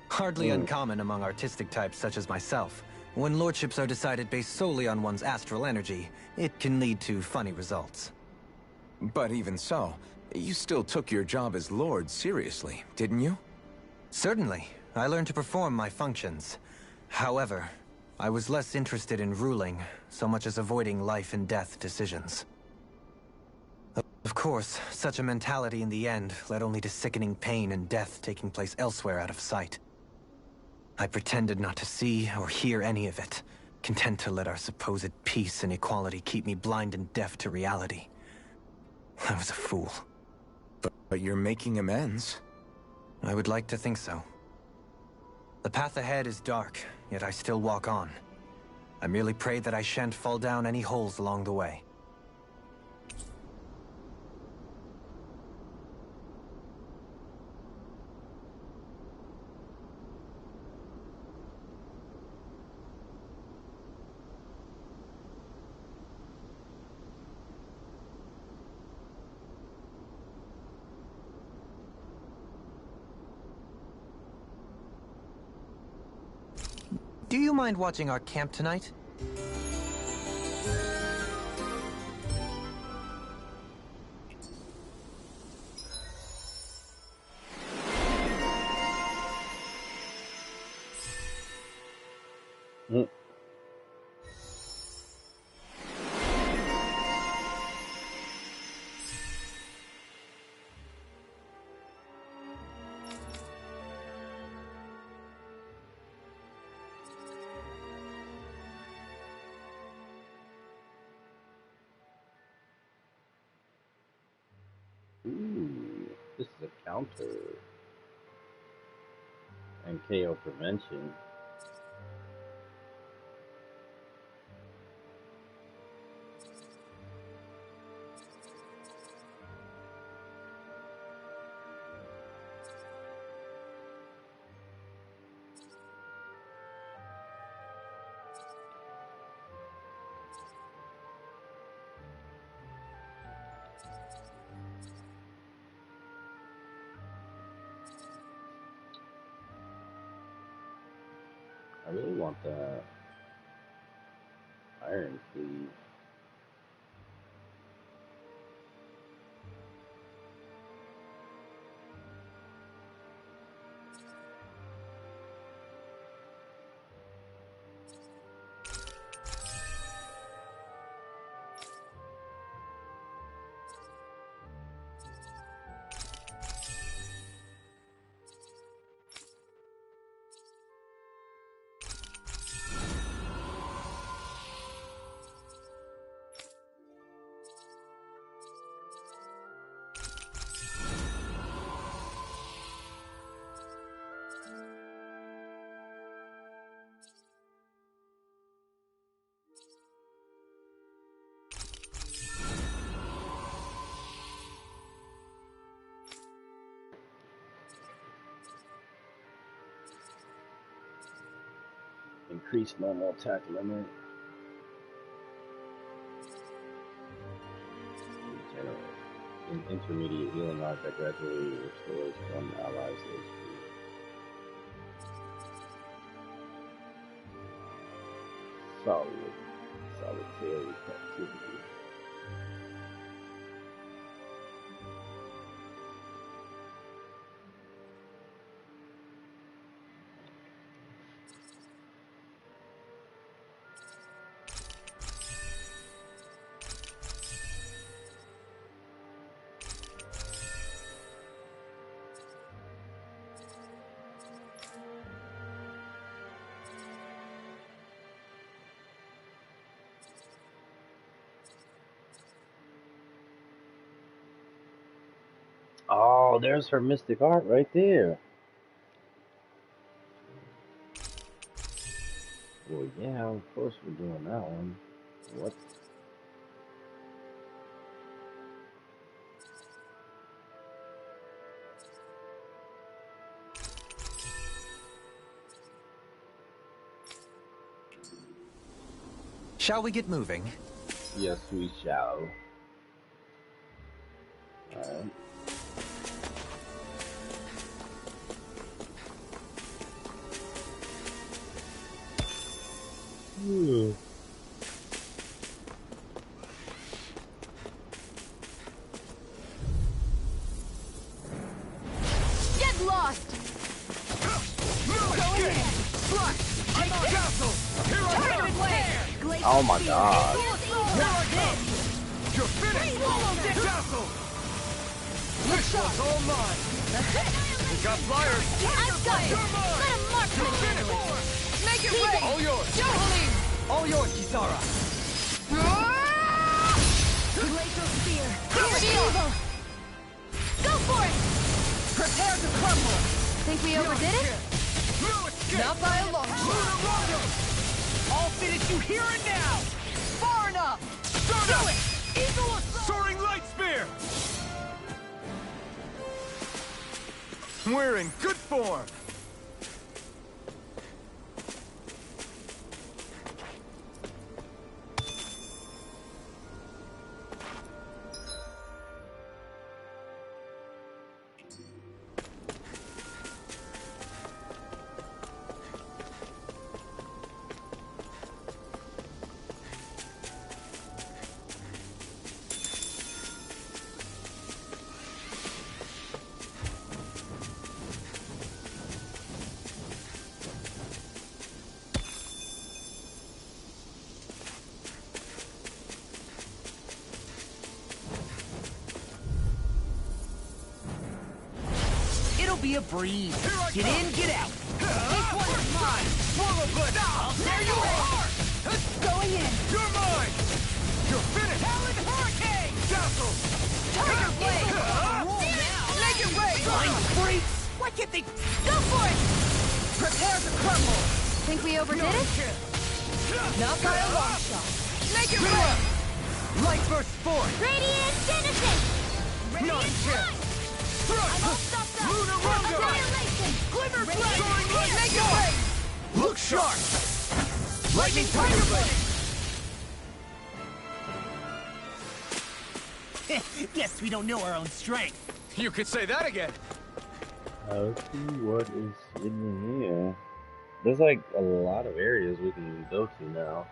Hardly uncommon among artistic types such as myself. When lordships are decided based solely on one's astral energy, it can lead to funny results. But even so, you still took your job as lord seriously, didn't you? Certainly. I learned to perform my functions. However, I was less interested in ruling, so much as avoiding life and death decisions. Of course, such a mentality in the end led only to sickening pain and death taking place elsewhere out of sight. I pretended not to see or hear any of it, content to let our supposed peace and equality keep me blind and deaf to reality. I was a fool. But you're making amends. I would like to think so. The path ahead is dark, yet I still walk on. I merely pray that I shan't fall down any holes along the way. Do you mind watching our camp tonight? Ooh, this is a counter. And KO prevention. really want that iron cleave. Increase normal attack limit. An intermediate healing arc that gradually restores one ally's HP. Solitary captivity. Oh, there's her mystic art right there. Well, yeah, of course we're doing that one. What? Shall we get moving? Yes, we shall. Alright. Get lost! Go in! Oh my god. You're finished! This one's all mine! We got flyers! I've got it! Let him mark You're me! finished! Make it rain! All yours! Dohalim! All yours, Kisara! Glacial spear! Evil! Go for it! Prepare to crumble! Think we overdid it? No escape! Not by a long shot! I'll finish you here and now! Far enough! Do it! Eagle Soaring Light Spear! We're in good form! Be a breeze. Get in, get out. This one is mine. There you are. Going in! You're mine. You're finished. Talon Hurricane. Dazzle. Tiger Blade! Make it rain. Blind freaks. Why can't they? Go for it! Prepare to crumble. Think we overdid it? Not by a long shot. Make it rain. Light burst forth. Radiant Genesis! Not a chance. Lunar Rondo! Annihilation! Glimmer Blade! Soaring Light! Make it rain! Look sharp! Lightning Tiger Blade! Guess we don't know our own strength. You could say that again. Let's see what is in here. There's like a lot of areas we can go to now.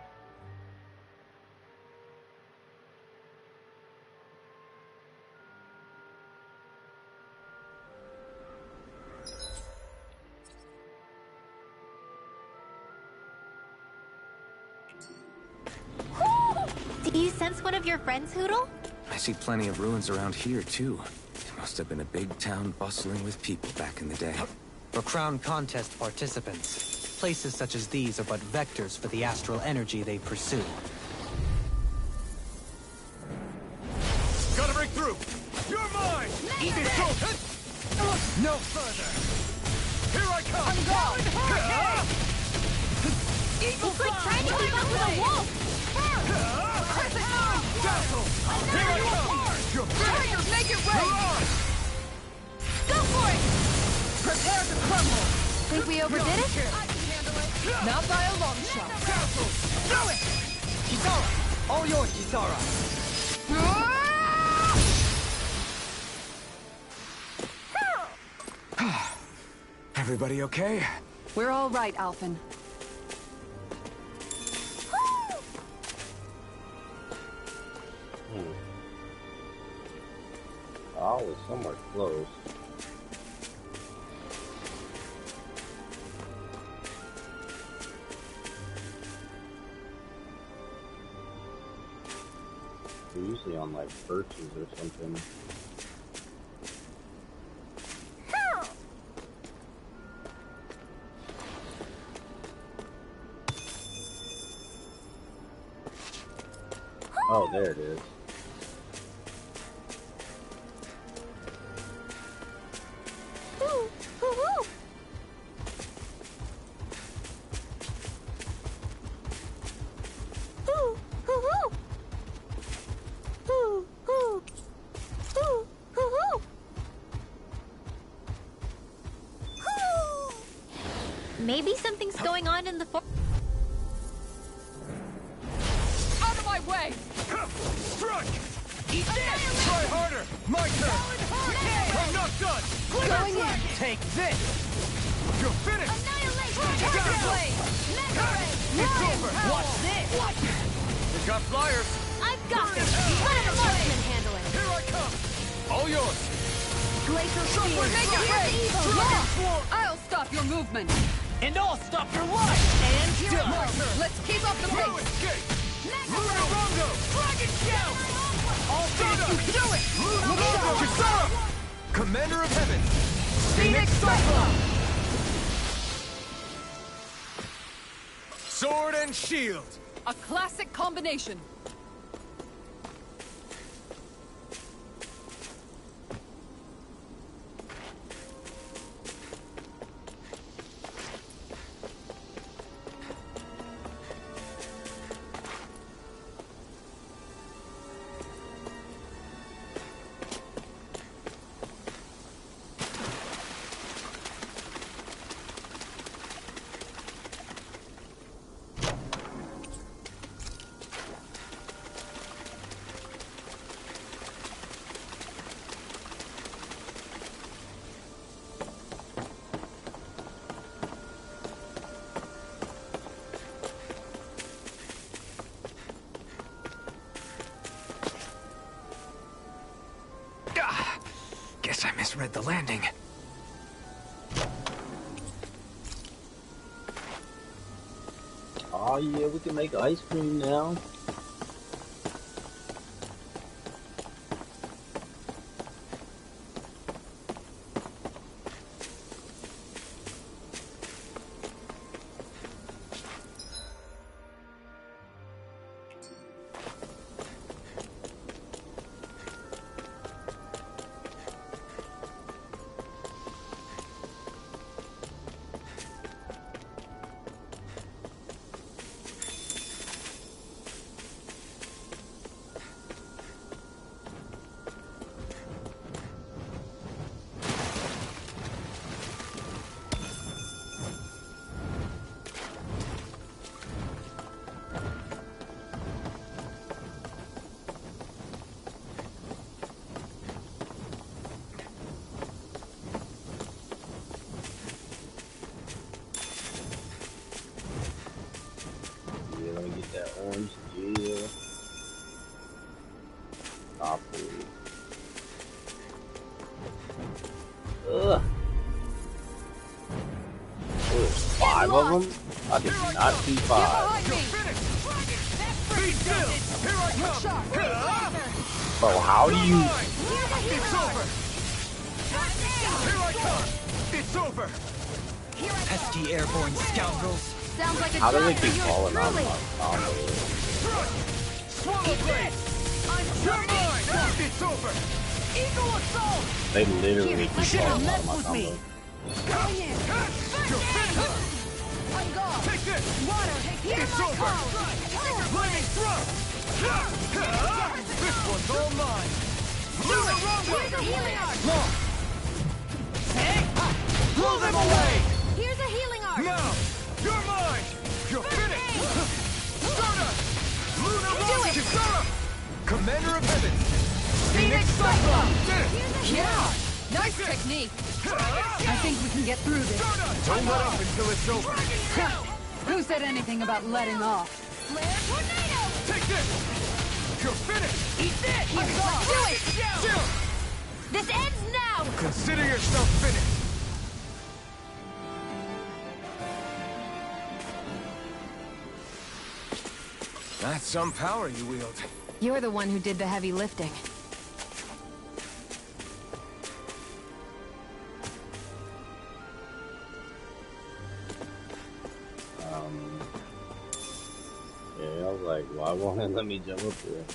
Do you sense one of your friends, Hootle? I see plenty of ruins around here, too. It must have been a big town bustling with people back in the day. For Crown Contest participants, places such as these are but vectors for the astral energy they pursue. Gotta break through! You're mine! Eat this short! No further! Here I come! I'm gone! It's like trying to keep up with a wolf! Dazzle! Here I come! You're finished! Make it rain! Go for it! Prepare to crumble! Think we overdid it? I can handle it! Not by a long shot! Dazzle! Do it! Kisara! All yours, Kisara! Everybody okay? We're all right, Alphen. Oh, it's somewhere close. They're usually on like perches or something. Oh, there it is. Maybe something's going on in the Out of my way! Strike! Eat this! Try harder! My turn! I'm not done! Going in! Take this! You're finished! It's over! Watch this! We've got flyers! I've got this! Let a marksman handle it! Here I come! All yours! Glacial Shockwave! speed! Make it rain! Dragon Swarm! I'll stop your movement! And I'll stop your life! And you're My turn! Let's keep up the Throw pace! escape! Lunarongo! Dragon Shell! I'll finish you! Do it! Lunarongo! Kisara! Commander of Heaven! Phoenix Cyclone! Sword and shield! A classic combination! Guess I misread the landing. Oh yeah, we can make ice cream now. 5 of them? I did not see 5. Bro, how do you... It's over! Here I come! It's over! Pesky airborne scoundrels. Sounds like a How do they job keep for yours falling on truly. my combo? Swallow blade! You're mine! It's over! Eagle assault! They literally keep Should've falling on messed my with combo. me. You're finished! Take this! Water, It's over! Lightning thrust! This one's all mine! Lunar Rumble! Here's a healing arc! Blow them away! Here's a healing arc! Now! You're mine! You're finished! Stardust! Lunar Do Rumble! it! Kisara! Commander of Heaven! Phoenix Cyclone! Did it! Yeah! Nice technique. I think we can get through this. Don't let up until it's over! Who said anything about letting off? Flare tornado! Take this! You're finished! Eat this! Do it! Chill! This ends now! Consider yourself finished! That's some power you wield. You're the one who did the heavy lifting. Yeah, I was like, why won't it let me jump up here?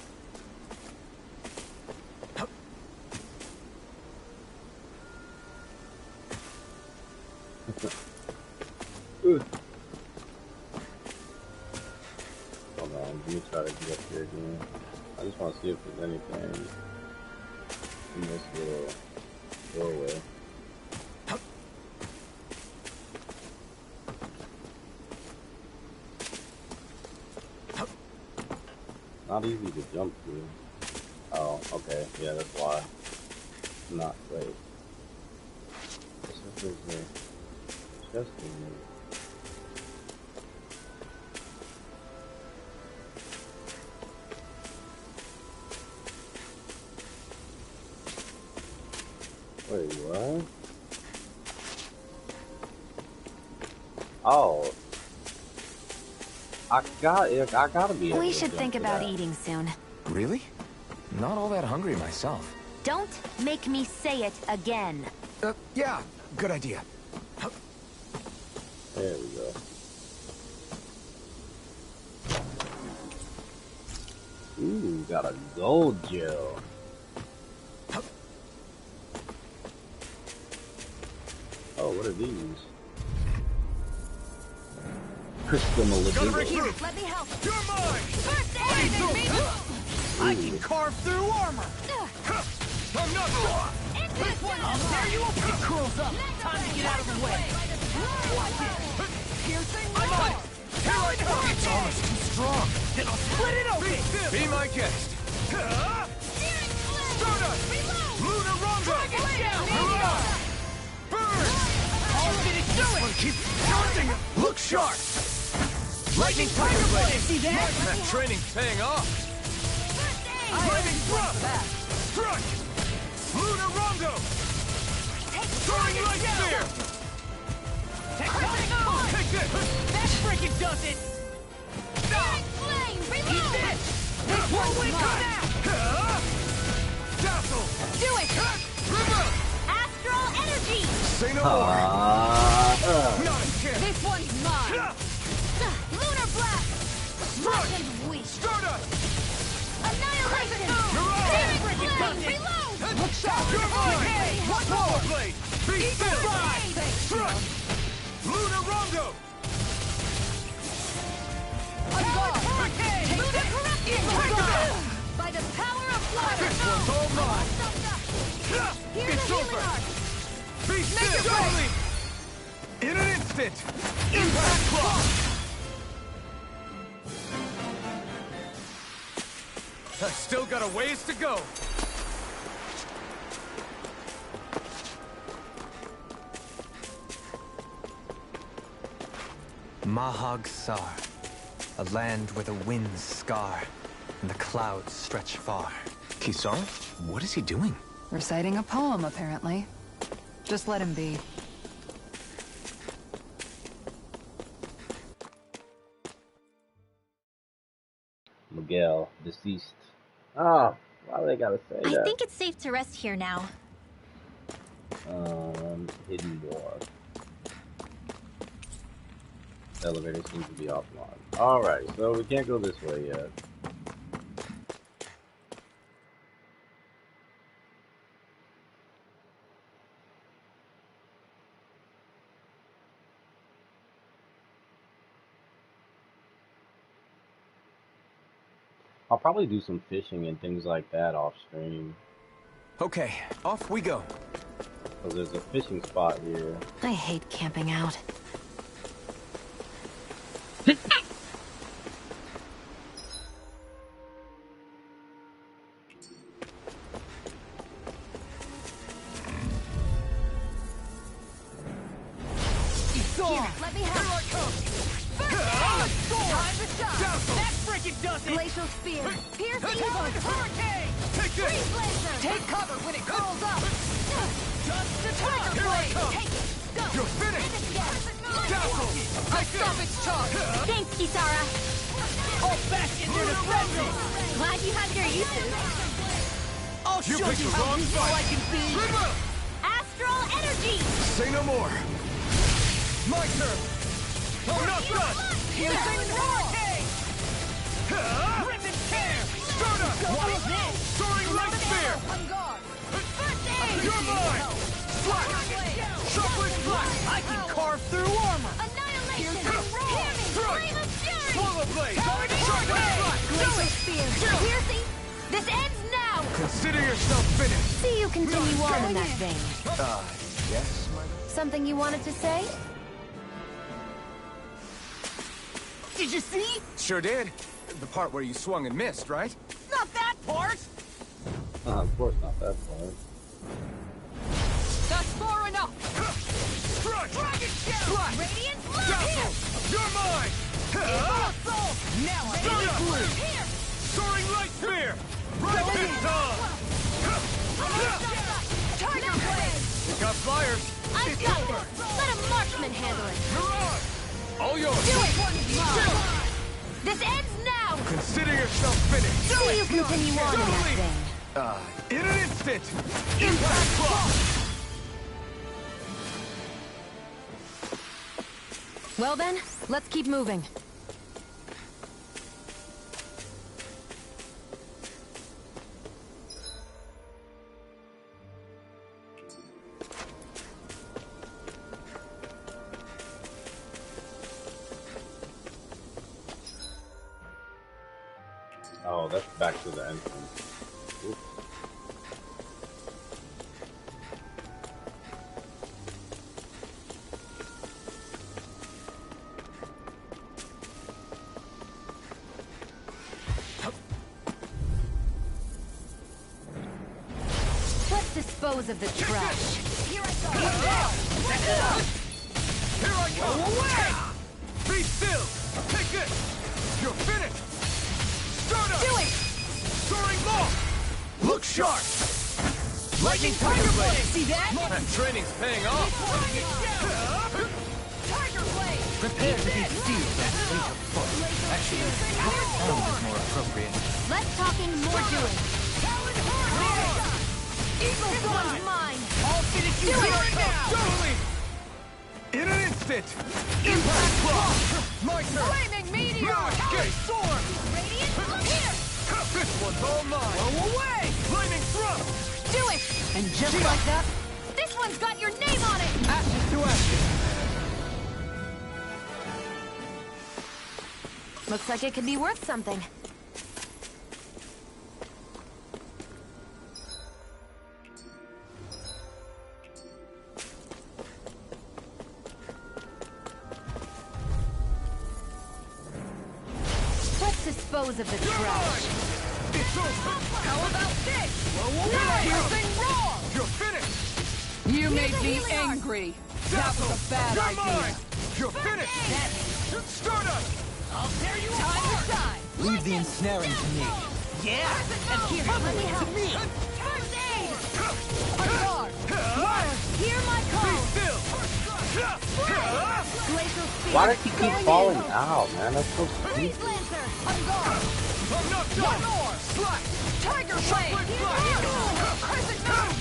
Hold on, let me try to get up here again. I just want to see if there's anything in this little doorway. Not easy to jump through. Oh, okay. Yeah, that's why. Not wait. This is the chest in here. Wait, what? Oh. I gotta be able We to should jump think to about that. eating soon. Really? Not all that hungry myself. Don't make me say it again. Yeah, good idea. There we go. Ooh, got a gold gel. Oh, what are these? Crystal Molybdenum. Let me help. You're mine! First aid! I can carve through armor! I'm not done! This one! I'll tear you apart! It curls up! Time to get out of the way! Watch it! Piercing I'm on it! Here I come! It's almost too strong! Then I'll split it open! Be my guest! Stardust! Lunar Rumble! Burn! I'll finish this one! Keep charging! Look sharp! Lightning Tiger Blade! See that? That training's paying off! Lightning Thrust! Struck! Lunar Rondo! Soaring Light Spear! Take this! That freaking does it! Flame! Eat Reload! this! This one's mine! Dazzle! Do it! Reverse! Astral energy! Say no more! Not a chance! This one's mine! Lunar blast! Struck! And weak! Stardust! Annihilation! Mirage! Flame! Reload! Look sharp! You're mine! Swallow Blade! Be still! Struck! Lunar Rondo! Lunar corruption! By the power of water! This one's all mine! Here's It's a healing over! arc! Be still! Doubling! In an instant! Impact Clock! I've still got a ways to go! Mahag Sar, a land where the winds scar and the clouds stretch far. Kisara? What is he doing? Reciting a poem, apparently. Just let him be. Gale, deceased. Oh, why do they gotta say that? I think it's safe to rest here now. Hidden door. The elevator seems to be offline. Alright, so we can't go this way yet. I'll probably do some fishing and things like that off stream. Okay, off we go. Because there's a fishing spot here. I hate camping out. Let me have it. Time to shot. That freaking does it. Glacial Spear. Pierce evil. Hurricane. Freeze laser. Take cover when it curls up. Just the Tiger Blade. Take it. Go. You're finished. Dazzle. I stop its charge. Thanks, Kisara. Old fashioned near the frenzy. Glad you have your uses. I'll show you how useful I can be. Astral energy! Say no more. My turn. I'm not done. Piercing hurricane. Rip and tear. Start up. What is this? Soaring light spear. On guard. First aid. You're mine. Slack. Shuffling slack. I can carve through armor. Annihilation! Flame of fury. Swallow blade. Glacial Spear. Piercing! This ends now! Consider yourself finished. See you continue on in that vein. Yes, my lord? Something you wanted to say? Did you see? Sure did. The part where you swung and missed, right? Not that part. Of course not that part. That's far enough. Strike. Dragon Shell. Radiant Dazzle. You're mine. Soul. Now I'm blue. Here. Soaring light spear. Right this time. Tiger Blade. We got flyers. I've got this! Let a marksman handle it! Mirage. All yours. Do it! This ends now! Consider yourself finished. See you continue on in that vein. In an instant. Impact clock. Well then, let's keep moving. Oh, that's back to the entrance. Oops. Let's dispose of the trash. Here I go. Here I go. Away! Be still. Take this. You're finished. Start up. Do it! Soaring law. Look sharp. Lightning Tiger Blade! See that? That training's paying off. Tiger Blade! Prepare to be sealed at fleet of foot. Actually, sound is more appropriate. Less talking, more doing. Talon Hurricane! Eagle One's Gun! mine! I'll finish you here now! Totally. In an instant. Impact clock. My turn. Flaming Meteor! No escape. Storm! Radiant here! This one's all mine. Go away! Flaming thrust. Do it! And just like that, This one's got your name on it! Ashes to ashes. looks like it could be worth something. Let's dispose of the trash. It's over. How about this? Piercing roar! You're finished. You made me angry. That was a bad You're idea. mine. You're finished. Start up. I'll tear you apart! Leave the ensnaring to me. Yeah? And here, let me help. Me! First aid! On guard! Hear my call! Still. Glacial Spear! Why does he keep falling out, man? That's so Freeze stupid. Lancer! On guard! I'm not One more! Slash! Tiger Blade! Crescent Moon!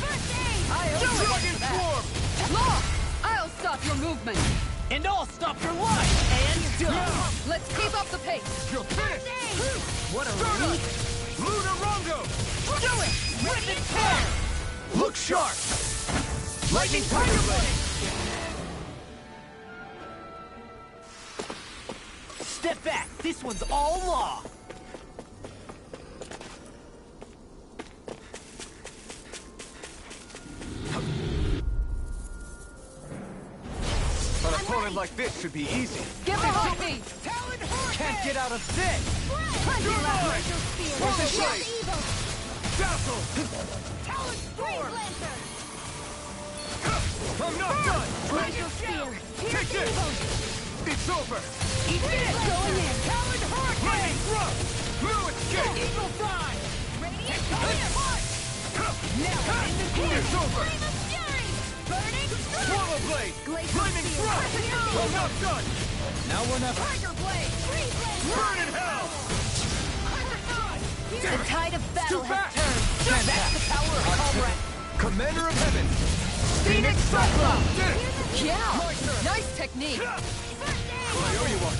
Dragon Swarm! Law! I'll stop your movement. And I'll stop your life! And done! Let's keep up the pace. You're finished! What a relief! Lunar Rongo! Do it! Rip and tear! Look sharp! Lightning Tiger Blade! Step back! This one's all law! An opponent like this should be easy. Give me heartbeat. Talon Hurricane! Can't get out of this! Where's the shade? Dazzle! Talon Storm! I'm not done! Take this! It's over! Eat this! Going in! Talon Hurricane! Thrust! No escape! Eagle Fly! Take this! Now in the gear! It's over! Burning Swallow Blade! Flaming Thrust! I'm not done! Now we're never. Tiger Blade! Burn in hell! The tide of battle has turned. That's the power of Comrade! Commander of Heaven! Phoenix Cyclone! Yeah. Nice technique. I owe you one.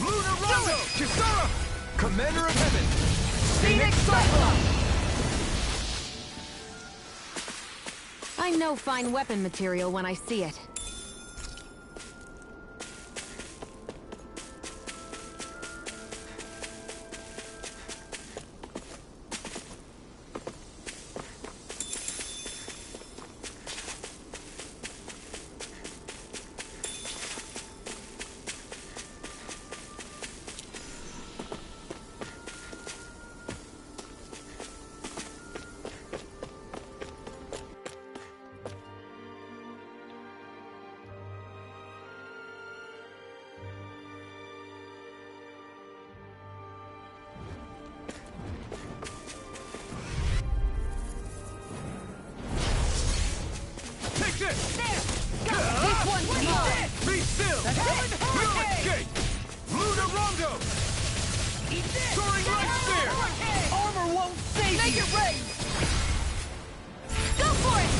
Lunar Rondo! Kisara! Commander of Heaven! Phoenix Cyclone! I know fine weapon material when I see it. Be still! No escape! Lunar Rondo! Soaring Light Spear! Armor won't save Make you! it rain. Go for it!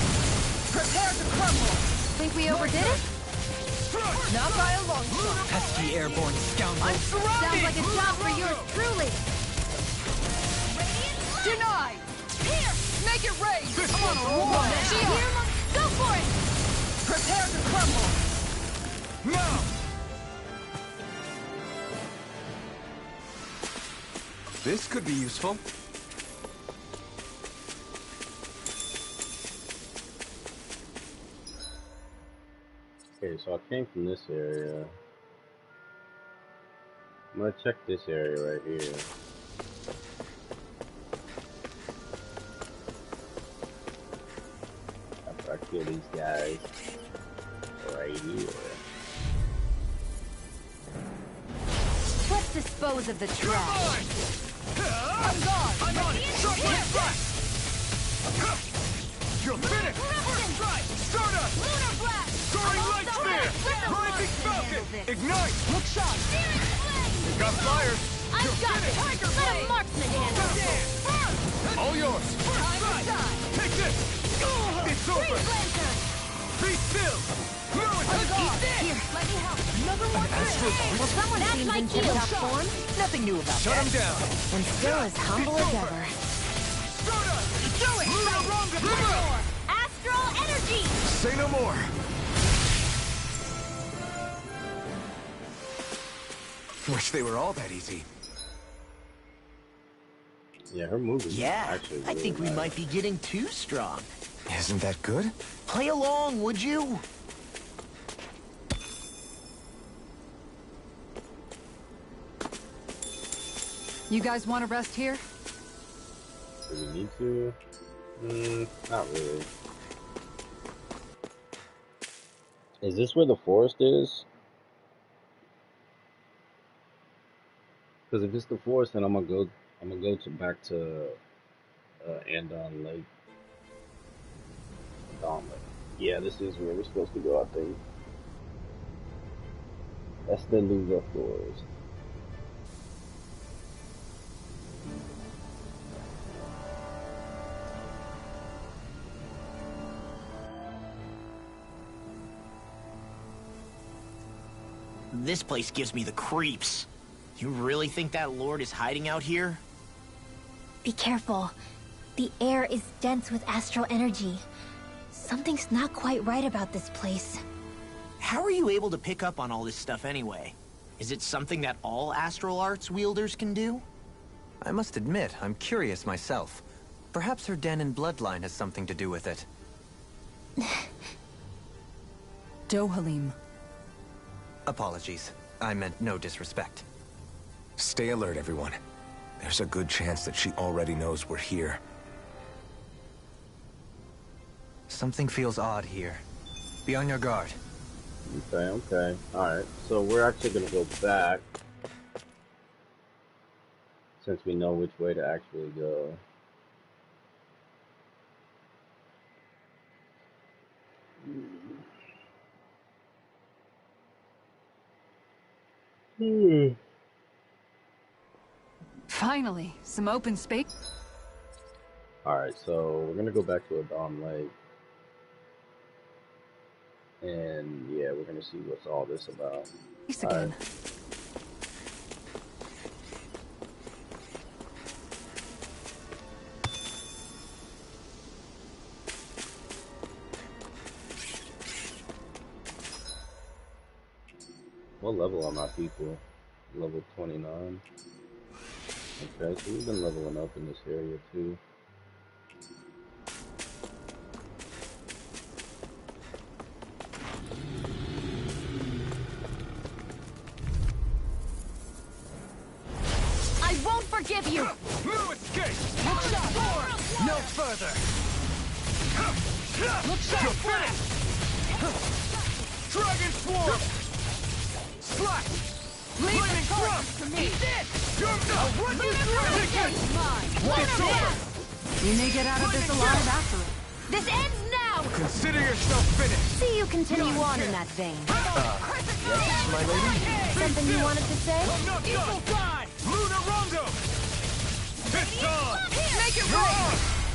Prepare to crumble. Think we overdid it? Not by a long shot. Pesky airborne scoundrel. I'm surrounded! Sounds like a job for yours truly. Denied. Here! Make it rain. This one's war! Shield! Go for it! Prepare to crumble. Now! This could be useful. Okay, so I came from this area. I'm gonna check this area right here. After I kill these guys. Right here. Let's dispose of the trash. I'm gone! I'm on it! Shockwave Blast! You're finished! First strike! Stardust! Lunar Blast! Soaring Light Spear! Rising Falcon! Ignite! Look shot. You got flyers! I've got it! Tiger Let a Blade! marksman handle it. All yours! First strike! Take this! It's over! Be still! No, it's gone! Here, let me help. Another one. Well, someone That's seems my in cue. tip-top form. Nothing new about Shut that. him down. And still as humble as ever. Stardust! Do it! Lunar Rondo! Astral energy! Say no more. Wish they were all that easy. Yeah, her move is Yeah, actually I think we really might be getting too strong. Isn't that good? Play along, would you? You guys want to rest here? Do we need to? Not really. Is this where the forest is? Because if it's the forest, then I'm gonna go back to Andon Lake. Dawn Lake. Yeah, this is where we're supposed to go, I think. That's the Luva Forest. This place gives me the creeps. You really think that Lord is hiding out here? Be careful. The air is dense with astral energy. Something's not quite right about this place. How are you able to pick up on all this stuff anyway? Is it something that all astral arts wielders can do? I must admit, I'm curious myself. Perhaps her Dahnan bloodline has something to do with it. Dohalim. Apologies. I meant no disrespect. Stay alert, everyone. There's a good chance that she already knows we're here. Something feels odd here. Be on your guard. Okay. Alright, so we're actually gonna go back. Since we know which way to actually go. Finally, some open space. Alright, so we're gonna go back to Adon Lake. And yeah, we're gonna see what's all this about. Again. What level are my people? Level 29. Okay, so we've been leveling up in this area too. I won't forgive you! No escape! Look shot! No further! Look shot! Flash! Dragon Swarm! Slash! Leave the cards to me! I'll run you through! It's over! You may get out of this alive after it. This ends now! Consider yourself finished! See you continue on in that vein. Yes, my lady? Something you wanted to say? I'm not done! God! Luna Rondo! It's on! Make it You're right!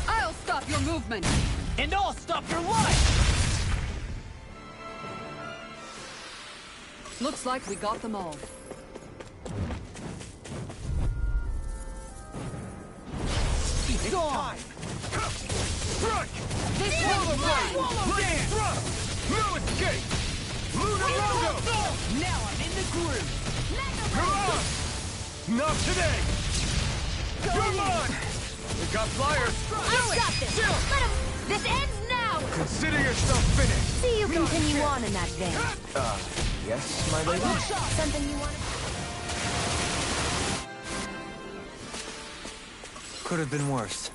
on! I'll stop your movement. And I'll stop your life! Looks like we got them all. It's time! Strike! This Swallow one's blade! mine! Lightning thrust! No escape! Luna Rondo! Now I'm in the groove! You're on! Not today! Come on! We got flyers! I've got this! Let him... This ends now! Consider yourself finished! See you continue on in that vein. Yes, my lady? Something you wanted... Could have been worse.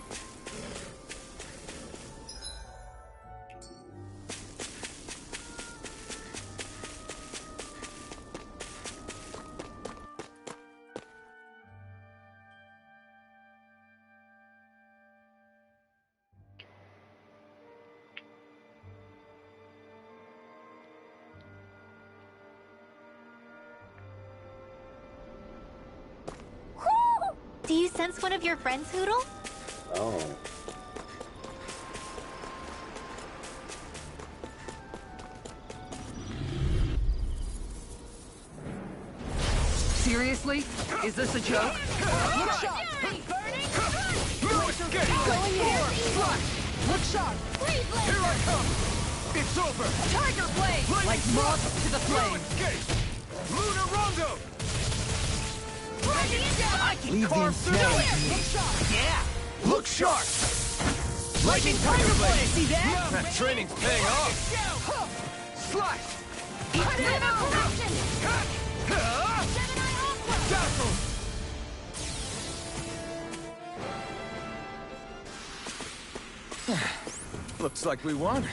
Do you sense one of your friends, Hootle? Oh. Seriously? Is this a joke? Look shot! No escape! Going here! Look shot! Please let Here I come! It's over! Tiger blade! Lightning Like moth to the No flame. escape! Luna Rondo! Bring it down! I can Leave the carve through ensnaring it! to me. Look shot! Yeah! Look sharp! Lightning Tiger blade! See that? That training's paying off! Slash! Put it in operation! Dazzle! Looks like we won.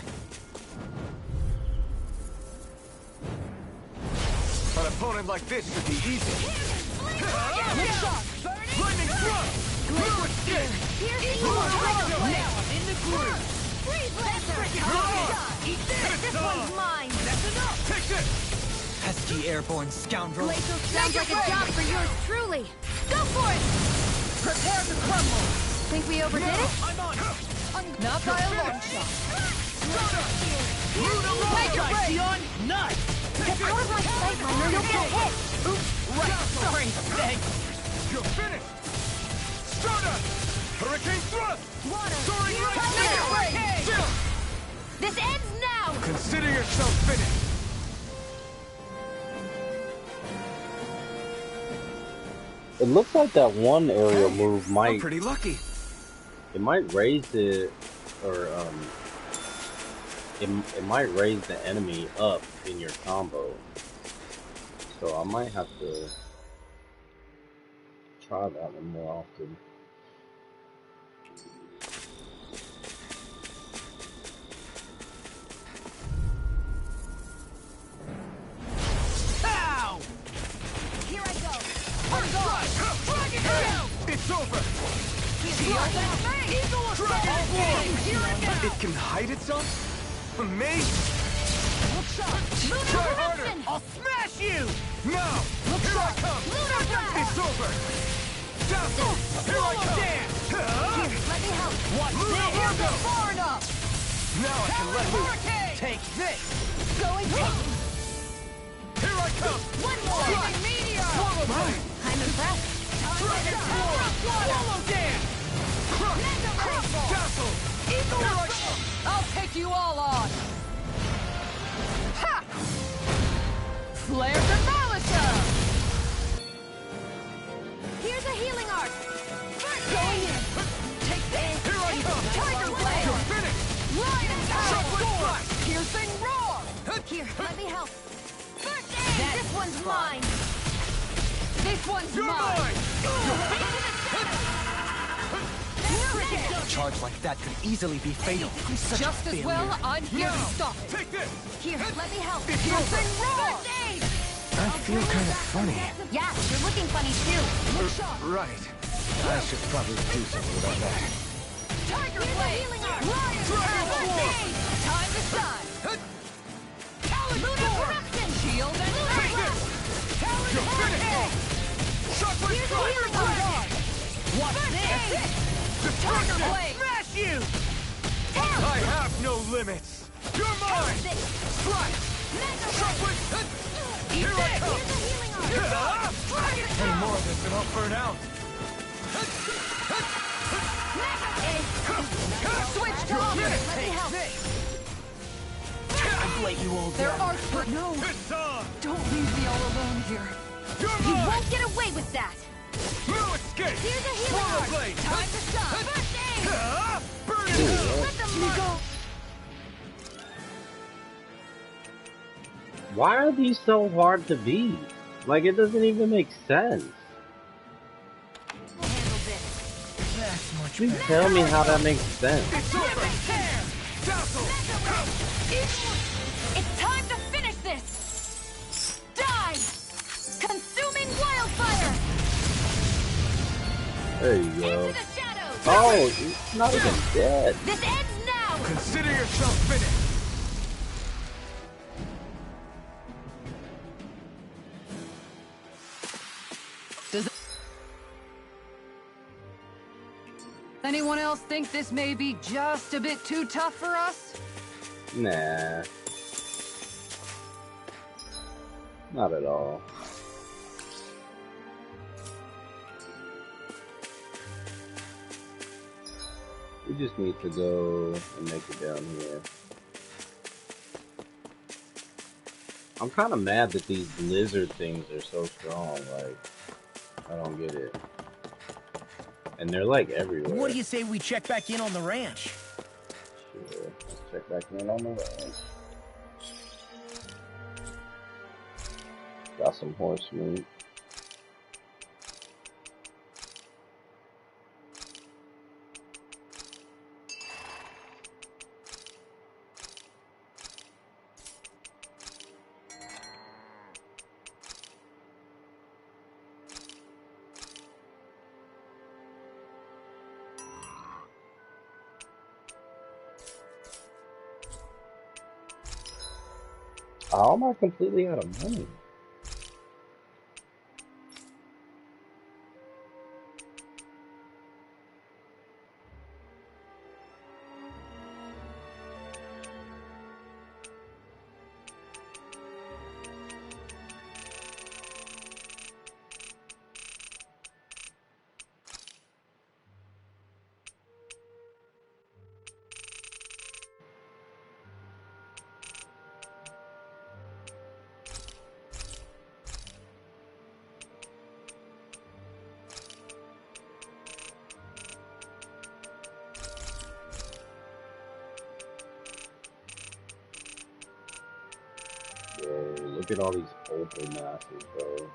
An opponent like this should be easy. Look shot! Lightning thrust! No escape! Luna Rondo! Now I'm in the groove! Freeze laser! Eat this! This one's mine! That's enough! Take this! Pesky airborne scoundrel. Glacial sounds like a job for yours truly. Go for it! Prepare to crumble! Think we overdid it? I'm on! Not by a long shot! Luna Take Rondo! your break! Sion, nuts! out of my sight, Liner. You'll get hit. Oops, right. Sorry. Thanks. You're finished! Stardust! Hurricane thrust! Water. Soaring right Hurricane. Chill! This ends now. Consider yourself finished! It looks like that one aerial move I'm might pretty lucky. it might raise it, or it might raise the enemy up in your combo. So I might have to try that one more often. Ow! Here I go. Dragon Tail! It's over! Eagle Assault! Here and now! It can hide itself? Amazing! Try harder! I'll smash you! Now! Here I come! It's over! Dazzle! Here I come! Let me help. Watch this! Here go far enough! Now I can let loose! Hurricane! Take this! Going in. Here I come! One more. Lightning Meteor! Swallow blade! I'm impressed. Dragon Sword! Swallow Dance! Dazzle! Eagle Here I Assault! I'll take you all on! Ha! Flare Demolisher! Here's a healing arc. Going in! Take this! Here I come! Tiger Blade! You're finished! Lion Power! Shockwave Flash! Piercing Roar! Here, let me help. First aid. This one's mine. This one's You're mine! A charge like that could easily be fatal. I'm such Just a as failure. well, I'm here to stop it. Take this! Here, let me help. Piercing Roar! First aid. I feel kind of funny. Yeah, you're looking funny too. Right. I should probably do something about that. Tiger Here's a Blade! healing arc. Lion Power! Time to shine! Lunar corruption. Shield and Take this! You're finished! Shockwave Here's a Flash! healing arc. What's this? Destruction! Tiger Blade! Smash you! I have no limits! You're mine! Strike! Shockwave! Eat Here I this! come! Here's a healing arc. Any more of this and I'll burn out! Switch to offense! Let me help. I've let you all There are... But no! It's on! Don't leave me all alone here. You're You mine! won't get away with that. No escape! Here's a healing Swallow arc. blade! Time to stop. First aid. Burn it! Let them mark. Why are these so hard to beat? Like, it doesn't even make sense. We'll handle this. That's much Please better. tell me how that makes sense. It's over! Dazzle! It's time to finish this. Die. Consuming wildfire. There you go. Into the shadows. Oh, it's not even dead. This ends now. Consider yourself finished! Anyone else think this may be just a bit too tough for us? Nah. Not at all. We just need to go and make it down here. I'm kind of mad that these lizard things are so strong. Like, I don't get it. And they're like everywhere. What do you say we check back in on the ranch? Sure. Let's check back in on the ranch. Got some horse meat. How am I completely out of money? Look at all these opal masses, bro.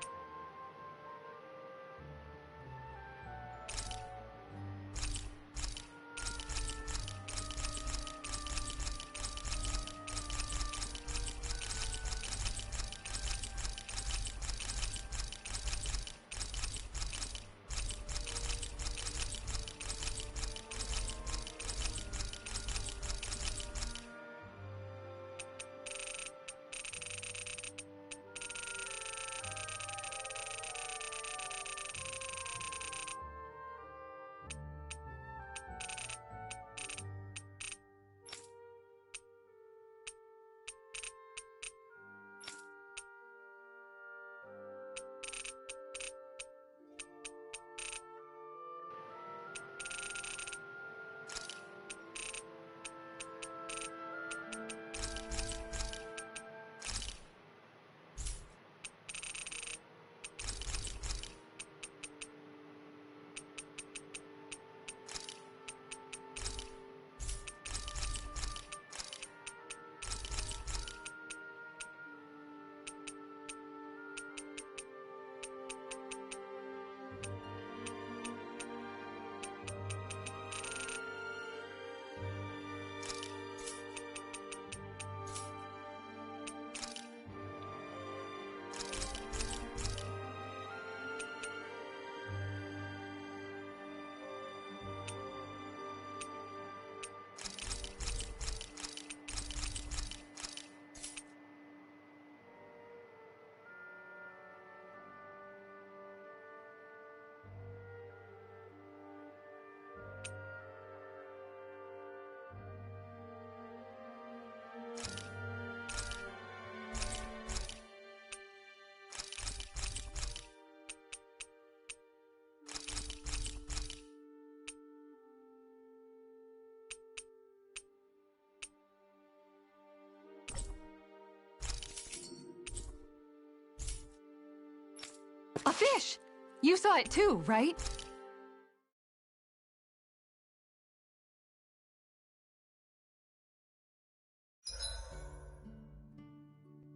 A fish! You saw it too, right?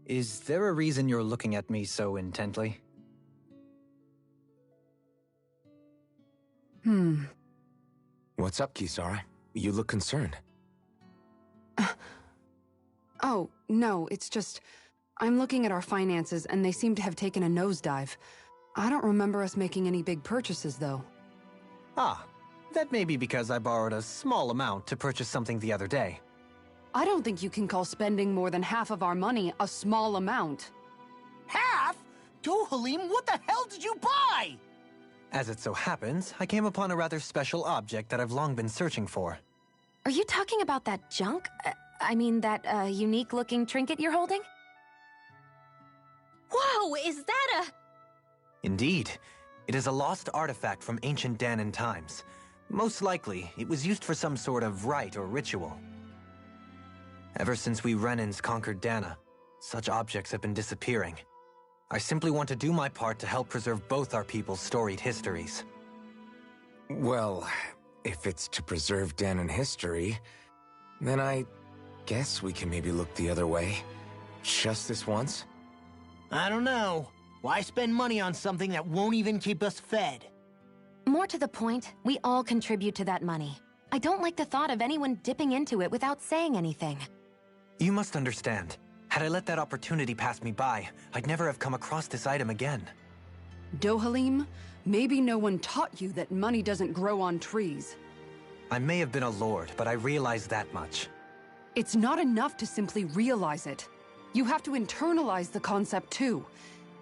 Is there a reason you're looking at me so intently? What's up, Kisara? You look concerned. Oh, no, it's just... I'm looking at our finances and they seem to have taken a nosedive. I don't remember us making any big purchases, though. Ah, that may be because I borrowed a small amount to purchase something the other day. I don't think you can call spending more than half of our money a small amount. Half? Dohalim, what the hell did you buy? As it so happens, I came upon a rather special object that I've long been searching for. Are you talking about that junk? I mean, that unique-looking trinket you're holding? Whoa, is that a... Indeed. It is a lost artifact from ancient Dahnan times. Most likely, it was used for some sort of rite or ritual. Ever since we Renans conquered Dahna, such objects have been disappearing. I simply want to do my part to help preserve both our people's storied histories. Well, if it's to preserve Dahnan history, then I guess we can maybe look the other way. Just this once? I don't know. Why spend money on something that won't even keep us fed? More to the point, we all contribute to that money. I don't like the thought of anyone dipping into it without saying anything. You must understand. Had I let that opportunity pass me by, I'd never have come across this item again. Dohalim, maybe no one taught you that money doesn't grow on trees. I may have been a lord, but I realize that much. It's not enough to simply realize it. You have to internalize the concept too.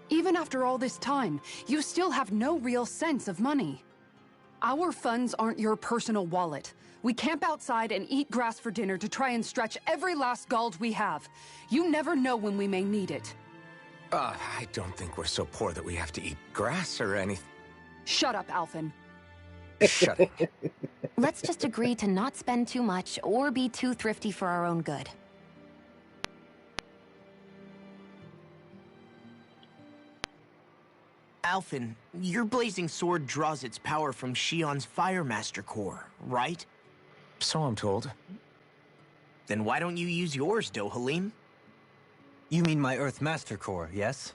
Even after all this time, you still have no real sense of money. Our funds aren't your personal wallet. We camp outside and eat grass for dinner to try and stretch every last gold we have. You never know when we may need it. I don't think we're so poor that we have to eat grass or anything. Shut up, Alphen. Shut it. Let's just agree to not spend too much or be too thrifty for our own good. Alphen, your blazing sword draws its power from Shion's Firemaster core, right? So I'm told. Then why don't you use yours, Dohalim? You mean my Earth Master Core, yes?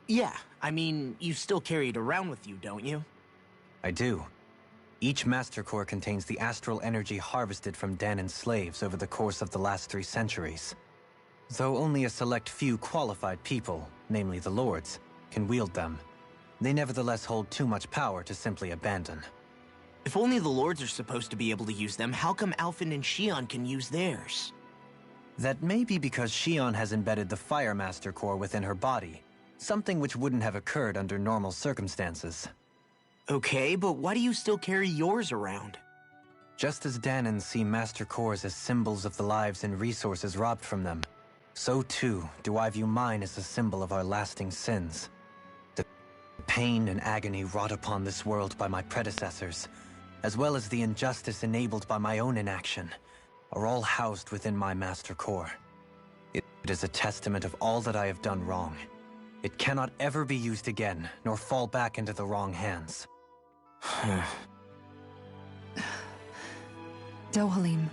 Yeah, I mean, you still carry it around with you, don't you? I do. Each Master Core contains the astral energy harvested from Danan's slaves over the course of the last 3 centuries. Though only a select few qualified people, namely the Lords, can wield them, they nevertheless hold too much power to simply abandon. If only the Lords are supposed to be able to use them, how come Alphen and Shionne can use theirs? That may be because Shionne has embedded the Fire Master Core within her body, something which wouldn't have occurred under normal circumstances. Okay, but why do you still carry yours around? Just as Danans see Master Cores as symbols of the lives and resources robbed from them, so too do I view mine as a symbol of our lasting sins. The pain and agony wrought upon this world by my predecessors, as well as the injustice enabled by my own inaction, are all housed within my Master Core. It is a testament of all that I have done wrong. It cannot ever be used again, nor fall back into the wrong hands. Dohalim.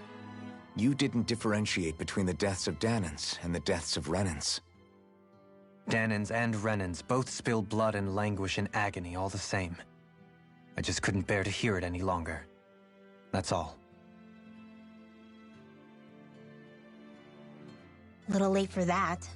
You didn't differentiate between the deaths of Danans and the deaths of Renans. Danans and Renans both spill blood and languish in agony all the same. I just couldn't bear to hear it any longer. That's all. A little late for that.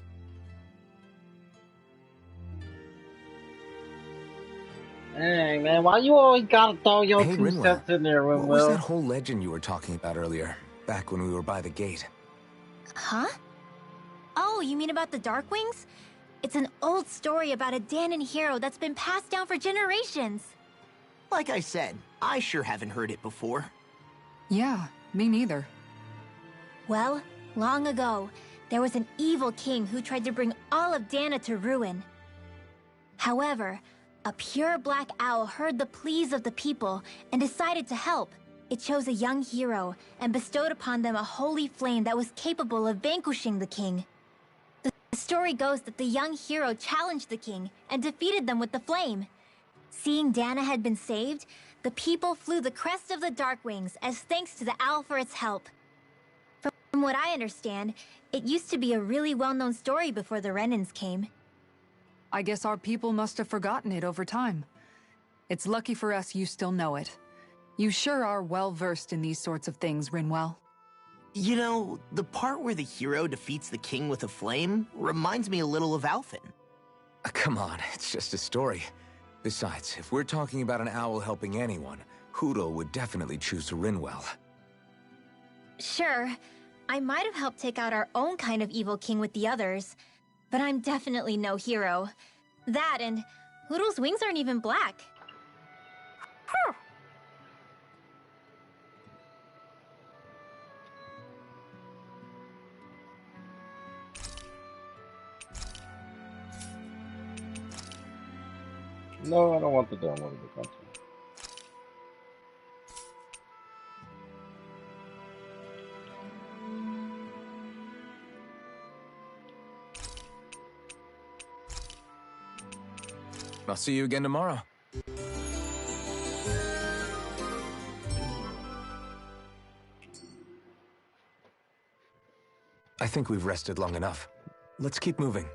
Hey, man, why you always gotta throw your Hey, 2 Rinwell, cents in there, what was that Rinwell? whole legend you were talking about earlier, back when we were by the gate? Huh? Oh, you mean about the Darkwings? It's an old story about a Danan hero that's been passed down for generations. Like I said, I sure haven't heard it before. Yeah, me neither. Well, long ago, there was an evil king who tried to bring all of Dana to ruin. However, a pure black owl heard the pleas of the people and decided to help. It chose a young hero and bestowed upon them a holy flame that was capable of vanquishing the king. The story goes that the young hero challenged the king and defeated them with the flame. Seeing Dana had been saved, the people flew the crest of the Darkwings as thanks to the owl for its help. From what I understand, it used to be a really well-known story before the Renans came. I guess our people must have forgotten it over time. It's lucky for us you still know it. You sure are well-versed in these sorts of things, Rinwell. You know, the part where the hero defeats the king with a flame reminds me a little of Alphen. Come on, it's just a story. Besides, if we're talking about an owl helping anyone, Hootle would definitely choose Rinwell. Sure, I might have helped take out our own kind of evil king with the others, but I'm definitely no hero. That and Hootle's wings aren't even black. Phew. No, I don't want the downloadable content. I'll see you again tomorrow. I think we've rested long enough. Let's keep moving.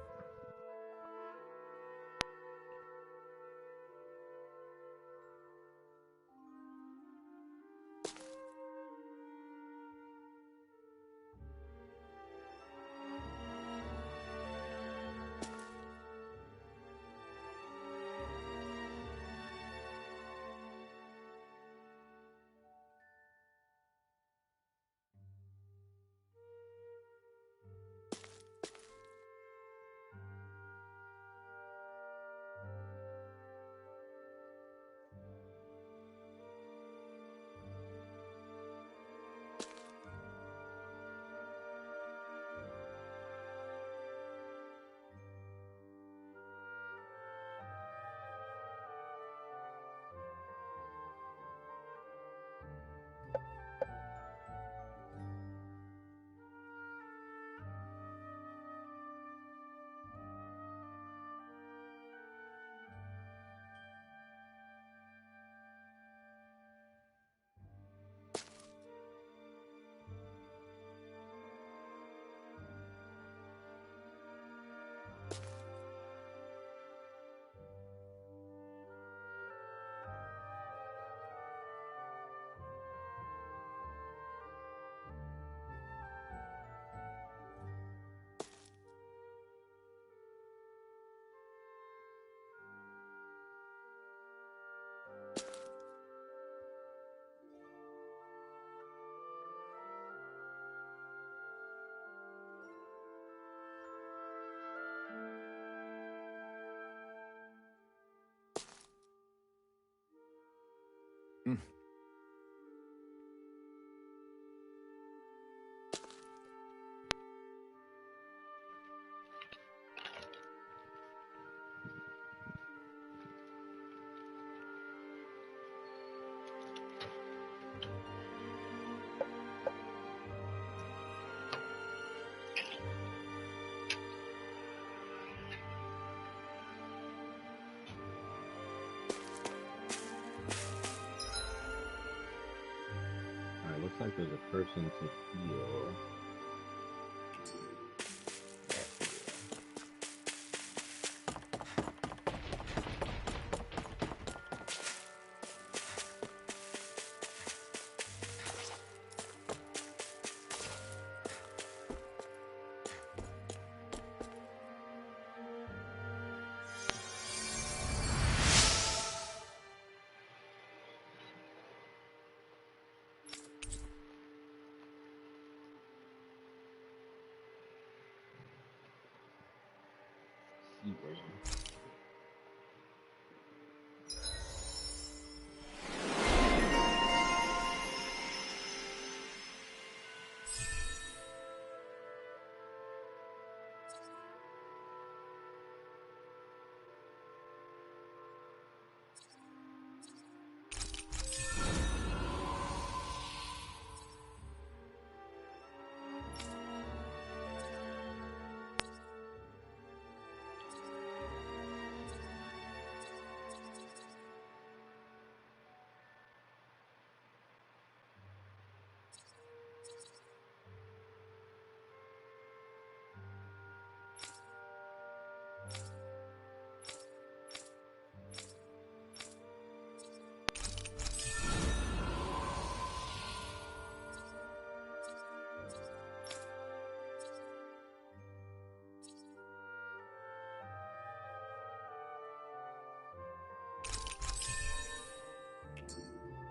Looks like there's a person to heal.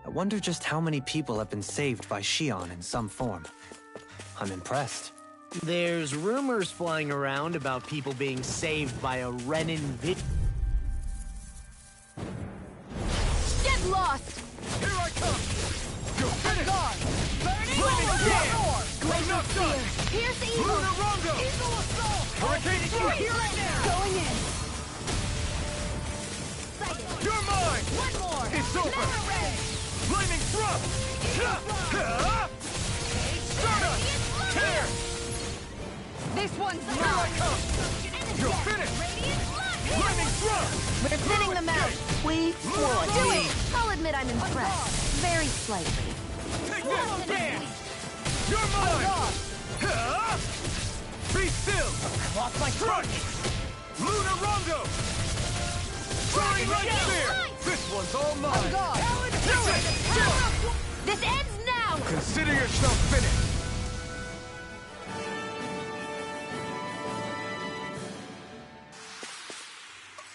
I wonder just how many people have been saved by Shion in some form. I'm impressed. There's rumors flying around about people being saved by a Renin vid. Get lost! Here I come! Go finish! Glacial Spear! Pierce Evil! Lunarongo! Evil Assault! Hurricane is here now! Going in! You're mine! One more! It's over! Mega Ray! Flaming Thrust! Stardust! Tear! This one's Here I come! You're finished! Flaming Thrust! We're thinning them out! We floored Do you. it! I'll admit I'm impressed. Very slightly. Take this! Dance! You're mine! Be still! Lost my Crunch! Lunarongo! Soaring Light Spear! This one's all mine! This ends now! Consider yourself finished!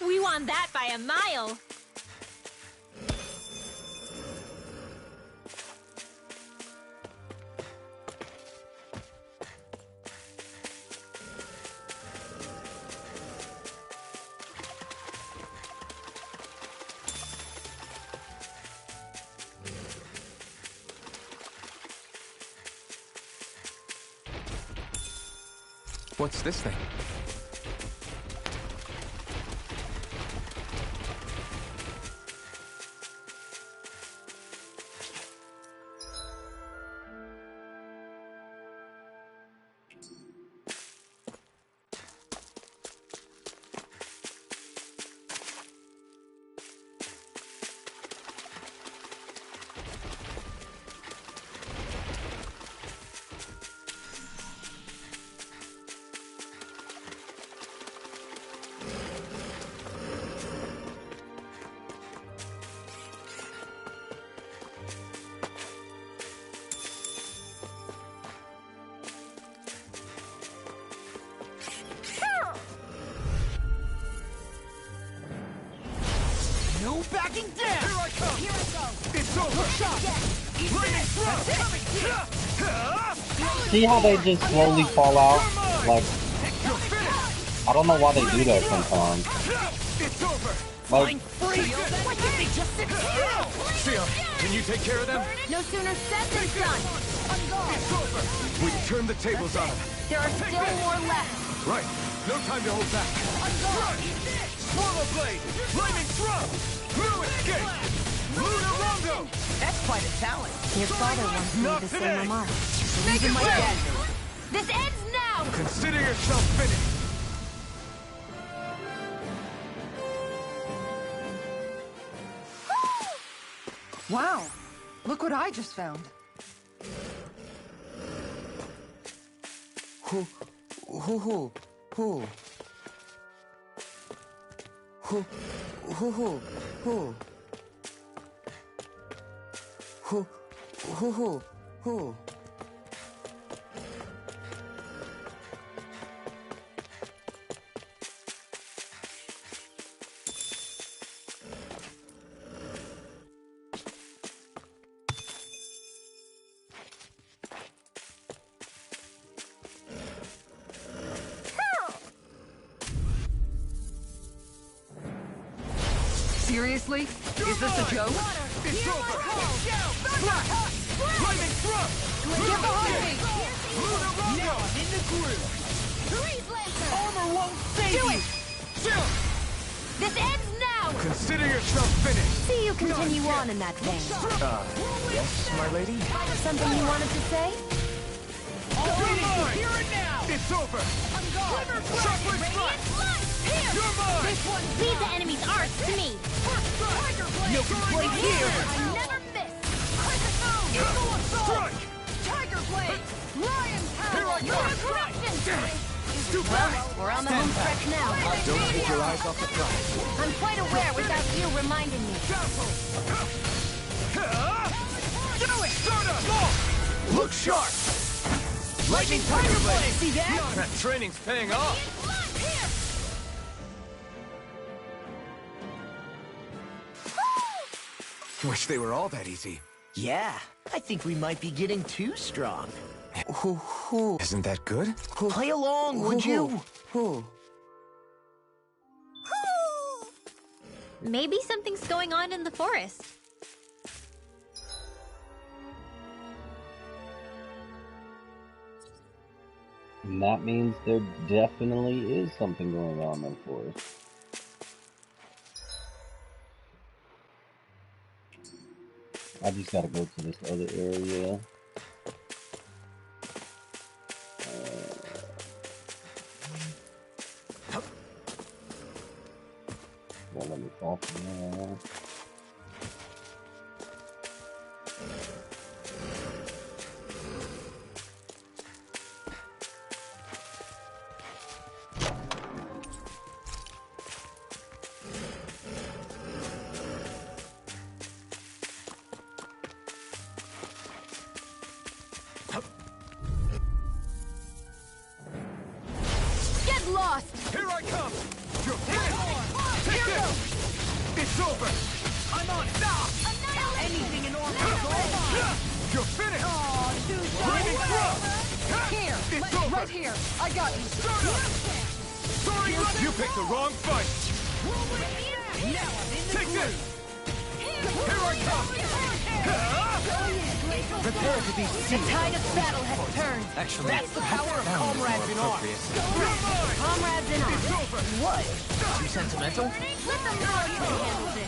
We won that by a mile. What's this thing? No backing down! Here I come! Here I go! It's over! Flaming Thrust! See how they just slowly fall out? Like, You're finished! I don't know why they do that sometimes. It's over! flying free! Why can't they just sit still? Sion, can you take care of them? No sooner said than done. It's over! We can turn the tables on them. There are still more left. Right. No time to hold back. Swallow Blade! Flaming Drum! Blue Escape! Lunar Rondo! That's quite a talent. Your father once made the same remark. Even my dad knew it. This ends now! Consider yourself finished! Wow, look what I just found. Who? Who? Who? Who? Who? Who? Who? Who? Who? Who? Seriously? Is this a joke? It's over! Flash! Lightning Thrust! Get behind me! Lunar Rondo! Now I'm in the groove. Freeze Lancer! Armor won't save Do you! it! Jump! This ends now! Consider yourself finished! See you continue on in that vein. Yes, my lady? Something you wanted to say? All You're right, mine! here and now! It's over! Shockwave Strike! Here! You're mine! This one, leave the enemy's arts to me! No complaint here! I never miss! Eagle Assault! Strike! Tiger Blade! Lion Here I Power! come! Corruption! Stupid! Well, we're on the home stretch now. Don't take your eyes off the prize. I'm quite aware without you reminding me. Do it! Stardust! Look sharp! Lightning Tiger Blade! See that? That training's paying off! Wish they were all that easy. Yeah, I think we might be getting too strong. Who? Isn't that good? Play along, would you? Who? Maybe something's going on in the forest. And that means there definitely is something going on in the forest. I just gotta go to this other area. Well, let me fall from there. Get lost! Here I come! You're finished! Take this! It's over! I'm on stop! Anything in order is all You're finished! Oh, Lightning Thrust! Here! It's over! Right here! I got you! Sorry, you picked the wrong fight! Now I'm in the Take this! Here I come! Prepare to be The seen. tide of battle has turned. Actually, That's the power of comrades in arms. Comrades in arms. What? Too sentimental? Let the military handle this.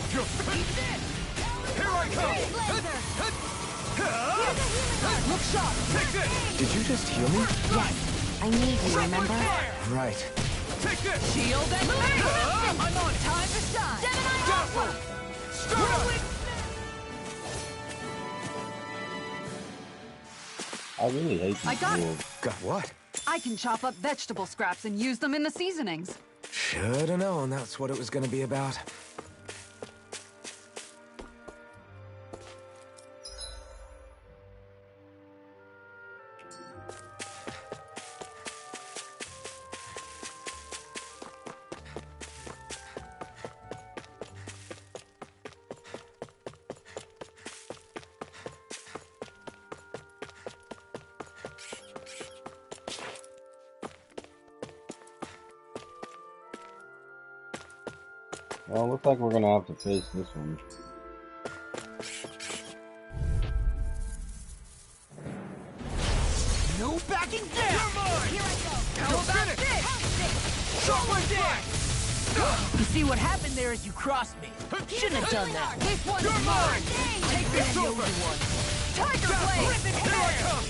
Here I come! Look sharp! Take this! Did you just heal me? Yes. I need you, remember? Right. Take this! Shield and blade! I'm on time to shine! Dazzle! Stardust! I really hate I these got it. rules. Got what? I can chop up vegetable scraps and use them in the seasonings. Should've known that's what it was gonna be about. Well, looks like we're gonna have to face this one. No backing down! You're mine! Here I go! How about this? Shockwave Strike! You see what happened there is you crossed me. Shouldn't have done that. This one's mine! Take this over! Tiger Blade! Here I come!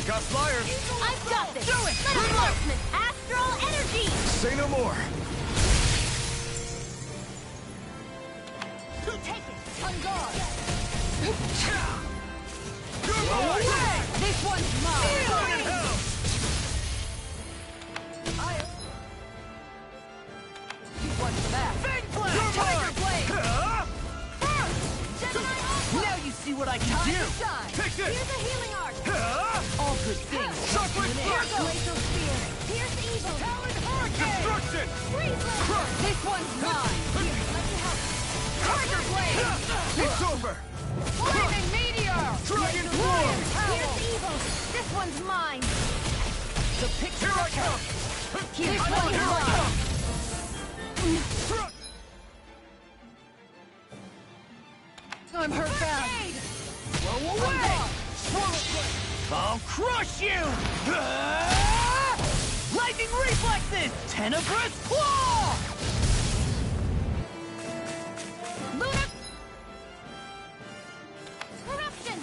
It got fired! I've got this! Do it! Let it ultimate astral energy! Say no more! Take it! On guard! You're mine! This one's mine! Burn in hell! What's that? Fang Blast! Tiger Blade! Now you see what I can do! Take this! Here's a healing art! All good things! Shockwave Strike! Glacial Spear! Here's evil! Talon Hurricane! Destruction! Freeze Laser! This one's mine! Here, let me help! Tiger Blade! It's over! Flaming Meteor! Dragon Lion Form! Power! Here's evil! This one's mine! The picture Here I come! Here's one's mine! I'm hurt bad! Blow away! I'll crush you! Lightning reflexes! Tenebrous Claw! Lunar... Corruption!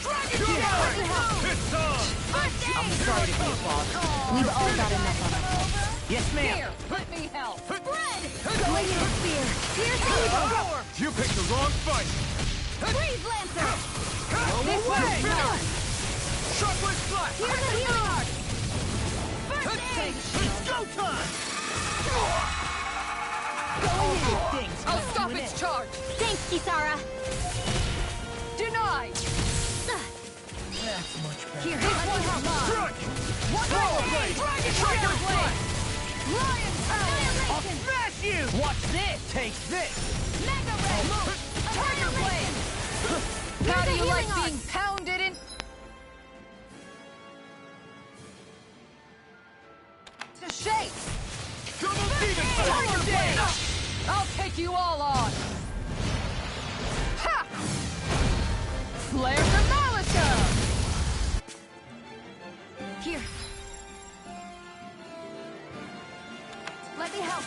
Dragon You're Tail! mine! It's on! I'm sorry to be a boss. We've all got enough on our plates. Yes, ma'am. Here, let me help. Spread! Glacial Spear! Here's evil! You picked the wrong fight! Freeze Lancer! This way! Shockwave Strike! Here's a healing art! It's go time! All good things. I'll stop its charge! Thanks, Kisara! Denied! That's much better. Here, let me help. Strike! What Blade! Dragon Tiger Blade! Lion Power! I'll Annihilation! smash you! Watch this! Take this! Mega Red! Tiger Blade! How do you like being pounded in... to shape? Double Demon Tiger Blade! Blade! I'll take you all on! Ha! Flare Demolition! Here. Let me help.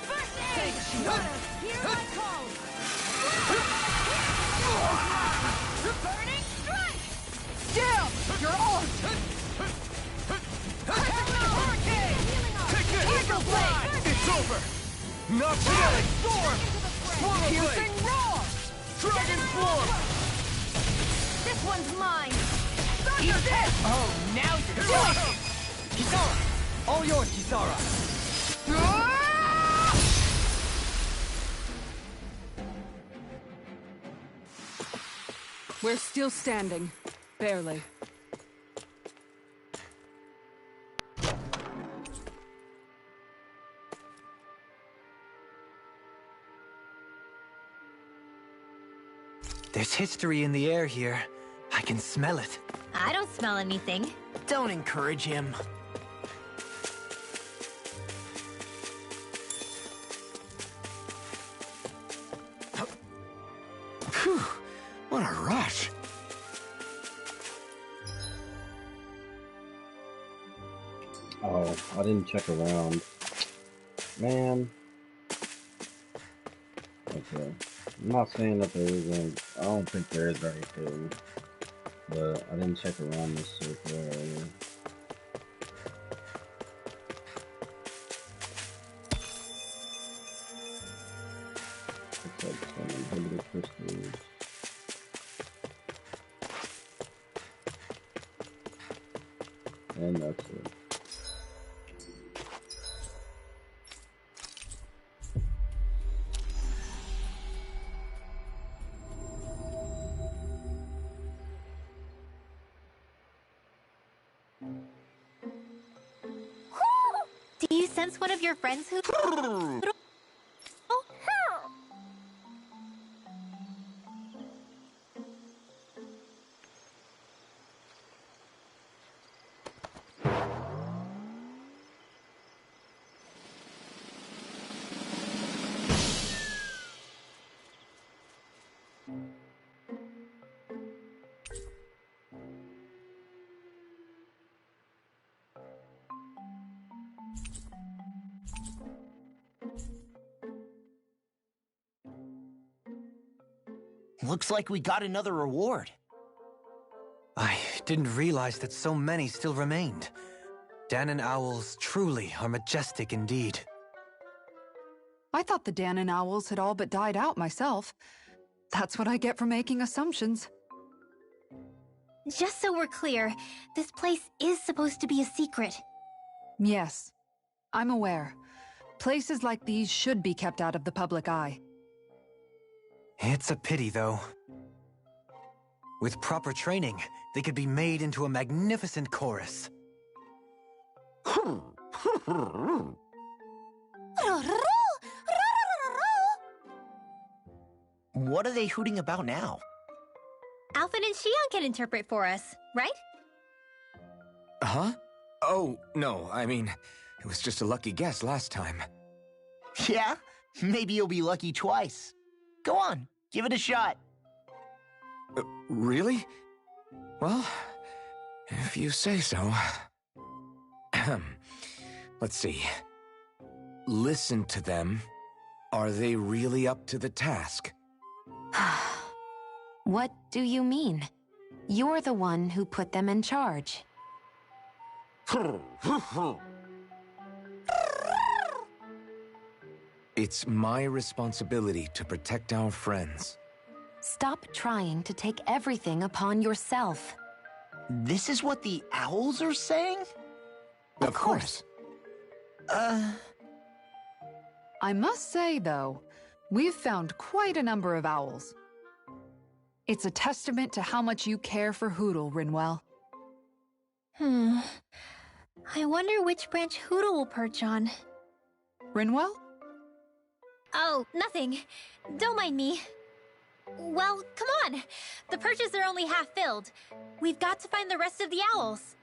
First aid! Here I call! Burning Strike! Down! You're on! Hurricane! Take this! Tiger Blade! It's over! Not yet! Storm! Swallow Piercing Blade! Roar! Dragon Form! This one's mine! Eat this! Oh, now you're doing it! Kisara! All yours, Kisara! We're still standing. Barely. There's history in the air here. I can smell it. I don't smell anything. Don't encourage him. Phew, what a rush. Oh, I didn't check around. Man. Okay. I'm not saying that there isn't. I don't think there is anything. But I didn't check around this circle earlier. Looks like some inhibitor crystals. And that's it. Do you sense one of your friends who... Oh, Looks like we got another reward. I didn't realize that so many still remained. Dahnan owls truly are majestic indeed. I thought the Dahnan owls had all but died out myself. That's what I get for making assumptions. Just so we're clear, this place is supposed to be a secret. Yes, I'm aware. Places like these should be kept out of the public eye. It's a pity, though. With proper training, they could be made into a magnificent chorus. What are they hooting about now? Alphen and Xion can interpret for us, right? Huh? Oh, no, I mean, it was just a lucky guess last time. Yeah? Maybe you'll be lucky twice. Go on, give it a shot. Really? Well, if you say so. Let's see. Listen to them. Are they really up to the task? What do you mean? You're the one who put them in charge. It's my responsibility to protect our friends. Stop trying to take everything upon yourself. This is what the owls are saying? Of course. I must say, though, we've found quite a number of owls. It's a testament to how much you care for Hootle, Rinwell. I wonder which branch Hootle will perch on. Rinwell? Oh, nothing. Don't mind me. Well, come on. The perches are only half filled. We've got to find the rest of the owls.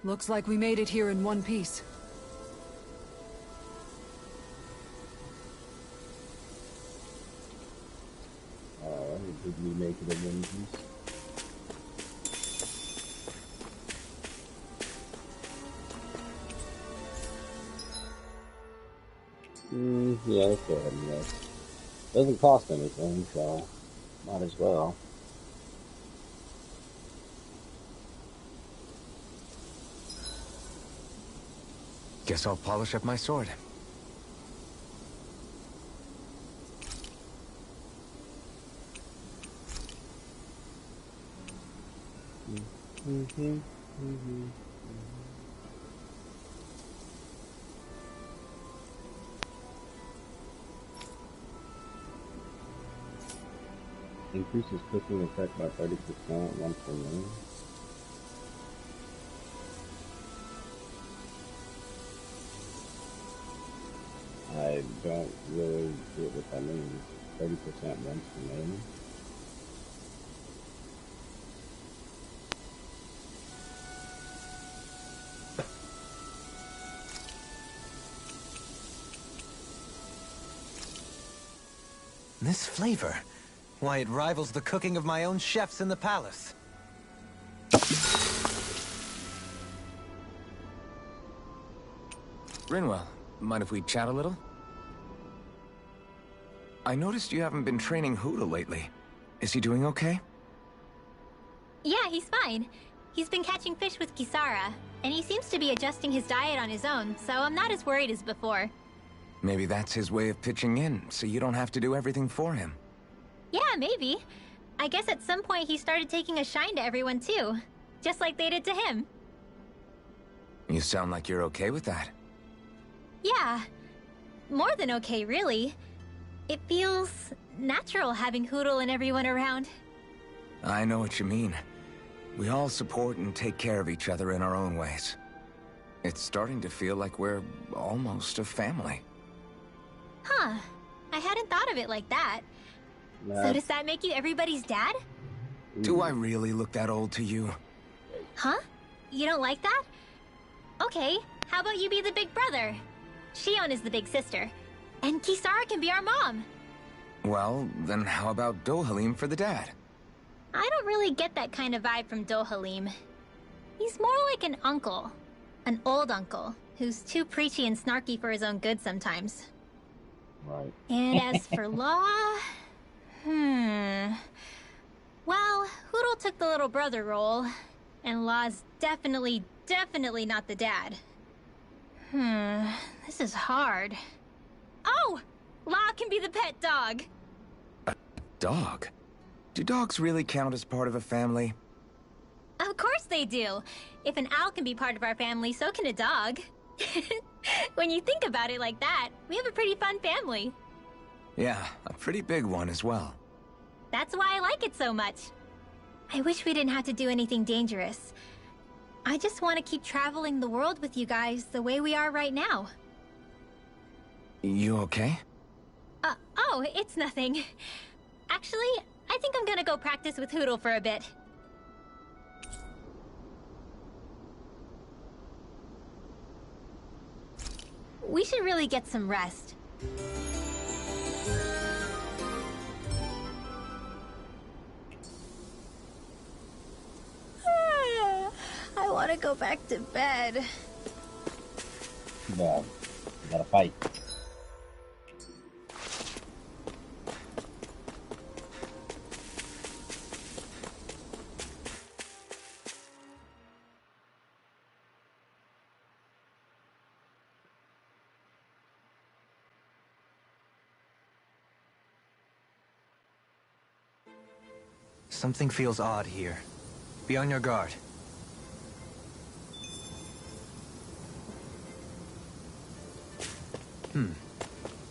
Looks like we made it here in one piece. Did we make it in one piece? Yeah, let's go ahead and look. Doesn't cost anything, so might as well. Guess I'll polish up my sword. Increases cooking effect by 30% once per minute. I don't really get what that means. 30% once per minute. This flavor, why, it rivals the cooking of my own chefs in the palace. Rinwell, mind if we chat a little? I noticed you haven't been training Hootle lately. Is he doing okay? Yeah, he's fine. He's been catching fish with Kisara, and he seems to be adjusting his diet on his own, so I'm not as worried as before. Maybe that's his way of pitching in, so you don't have to do everything for him. Yeah, maybe. I guess at some point he started taking a shine to everyone too, just like they did to him. You sound like you're okay with that. Yeah. More than okay, really. It feels natural having Hootle and everyone around. I know what you mean. We all support and take care of each other in our own ways. It's starting to feel like we're almost a family. Huh. I hadn't thought of it like that. So does that make you everybody's dad? Do I really look that old to you? Huh? You don't like that? Okay, how about you be the big brother? Shion is the big sister. And Kisara can be our mom. Well, then how about Dohalim for the dad? I don't really get that kind of vibe from Dohalim. He's more like an uncle. An old uncle, who's too preachy and snarky for his own good sometimes. Right. And as for Law... Well, Hootle took the little brother role, and Law's definitely not the dad. This is hard. Oh! Law can be the pet dog! A dog? Do dogs really count as part of a family? Of course they do! If an owl can be part of our family, so can a dog. When you think about it like that, we have a pretty fun family. Yeah, a pretty big one as well. That's why I like it so much. I wish we didn't have to do anything dangerous. I just want to keep traveling the world with you guys the way we are right now. You okay? Oh, it's nothing. Actually, I think I'm gonna go practice with Hootle for a bit. We should really get some rest. I want to go back to bed. Yeah, you gotta fight. Something feels odd here. Be on your guard.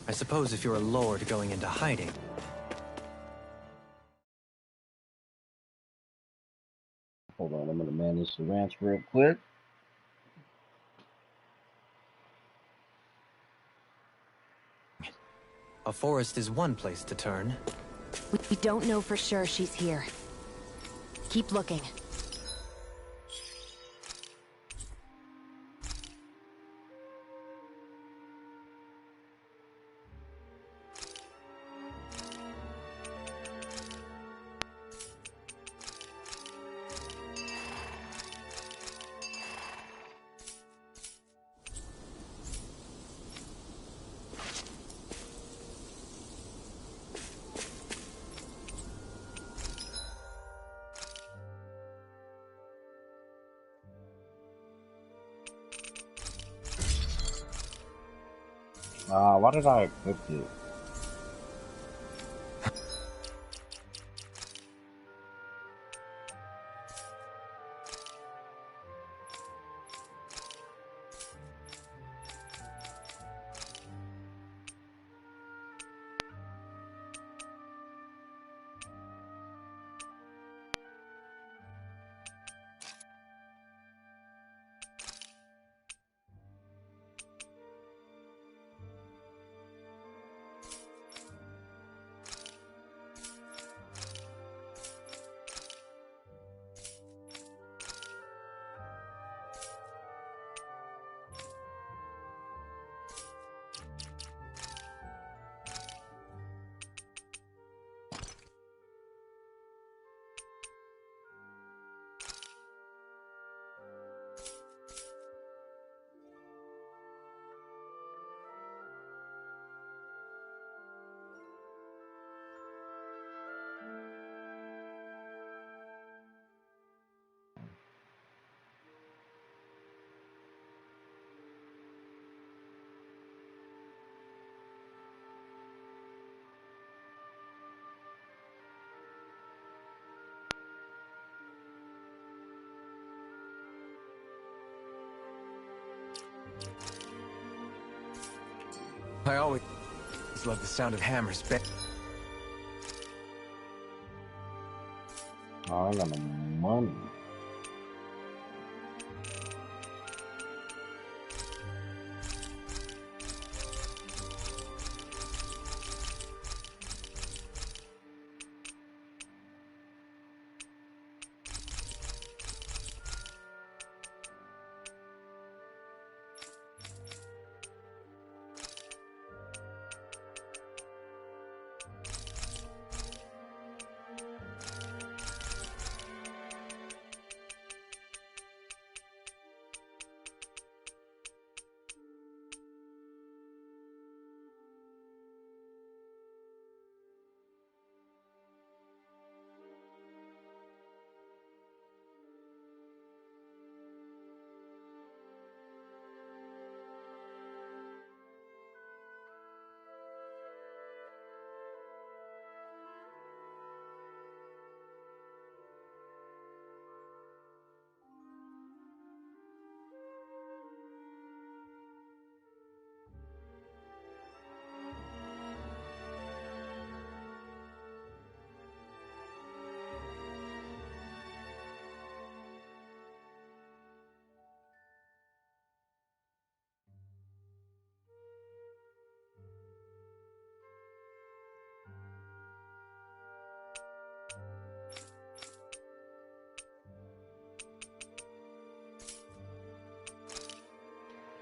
I suppose if you're a lord going into hiding... Hold on, I'm gonna manage the ranch real quick. A forest is one place to turn. We don't know for sure she's here. Keep looking. Why did I equip it? I always love the sound of hammers. Oh, I got no money.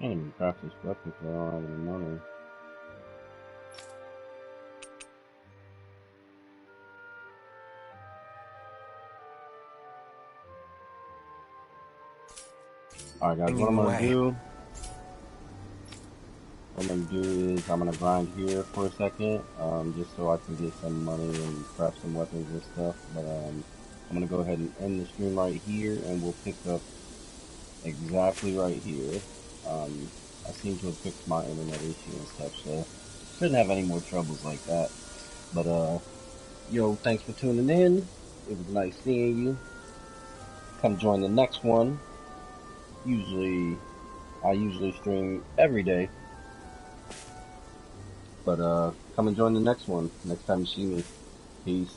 I can't even craft this weapon because I don't have any money. Alright guys, what I'm gonna do is I'm gonna grind here for a second, just so I can get some money and craft some weapons and stuff. But I'm gonna go ahead and end the stream right here, and we'll pick up exactly right here. I seem to have fixed my internet issue and stuff, so shouldn't have any more troubles like that. But yo, thanks for tuning in. It was nice seeing you. Come join the next one. I usually stream every day. But come and join the next one. Next time you see me. Peace.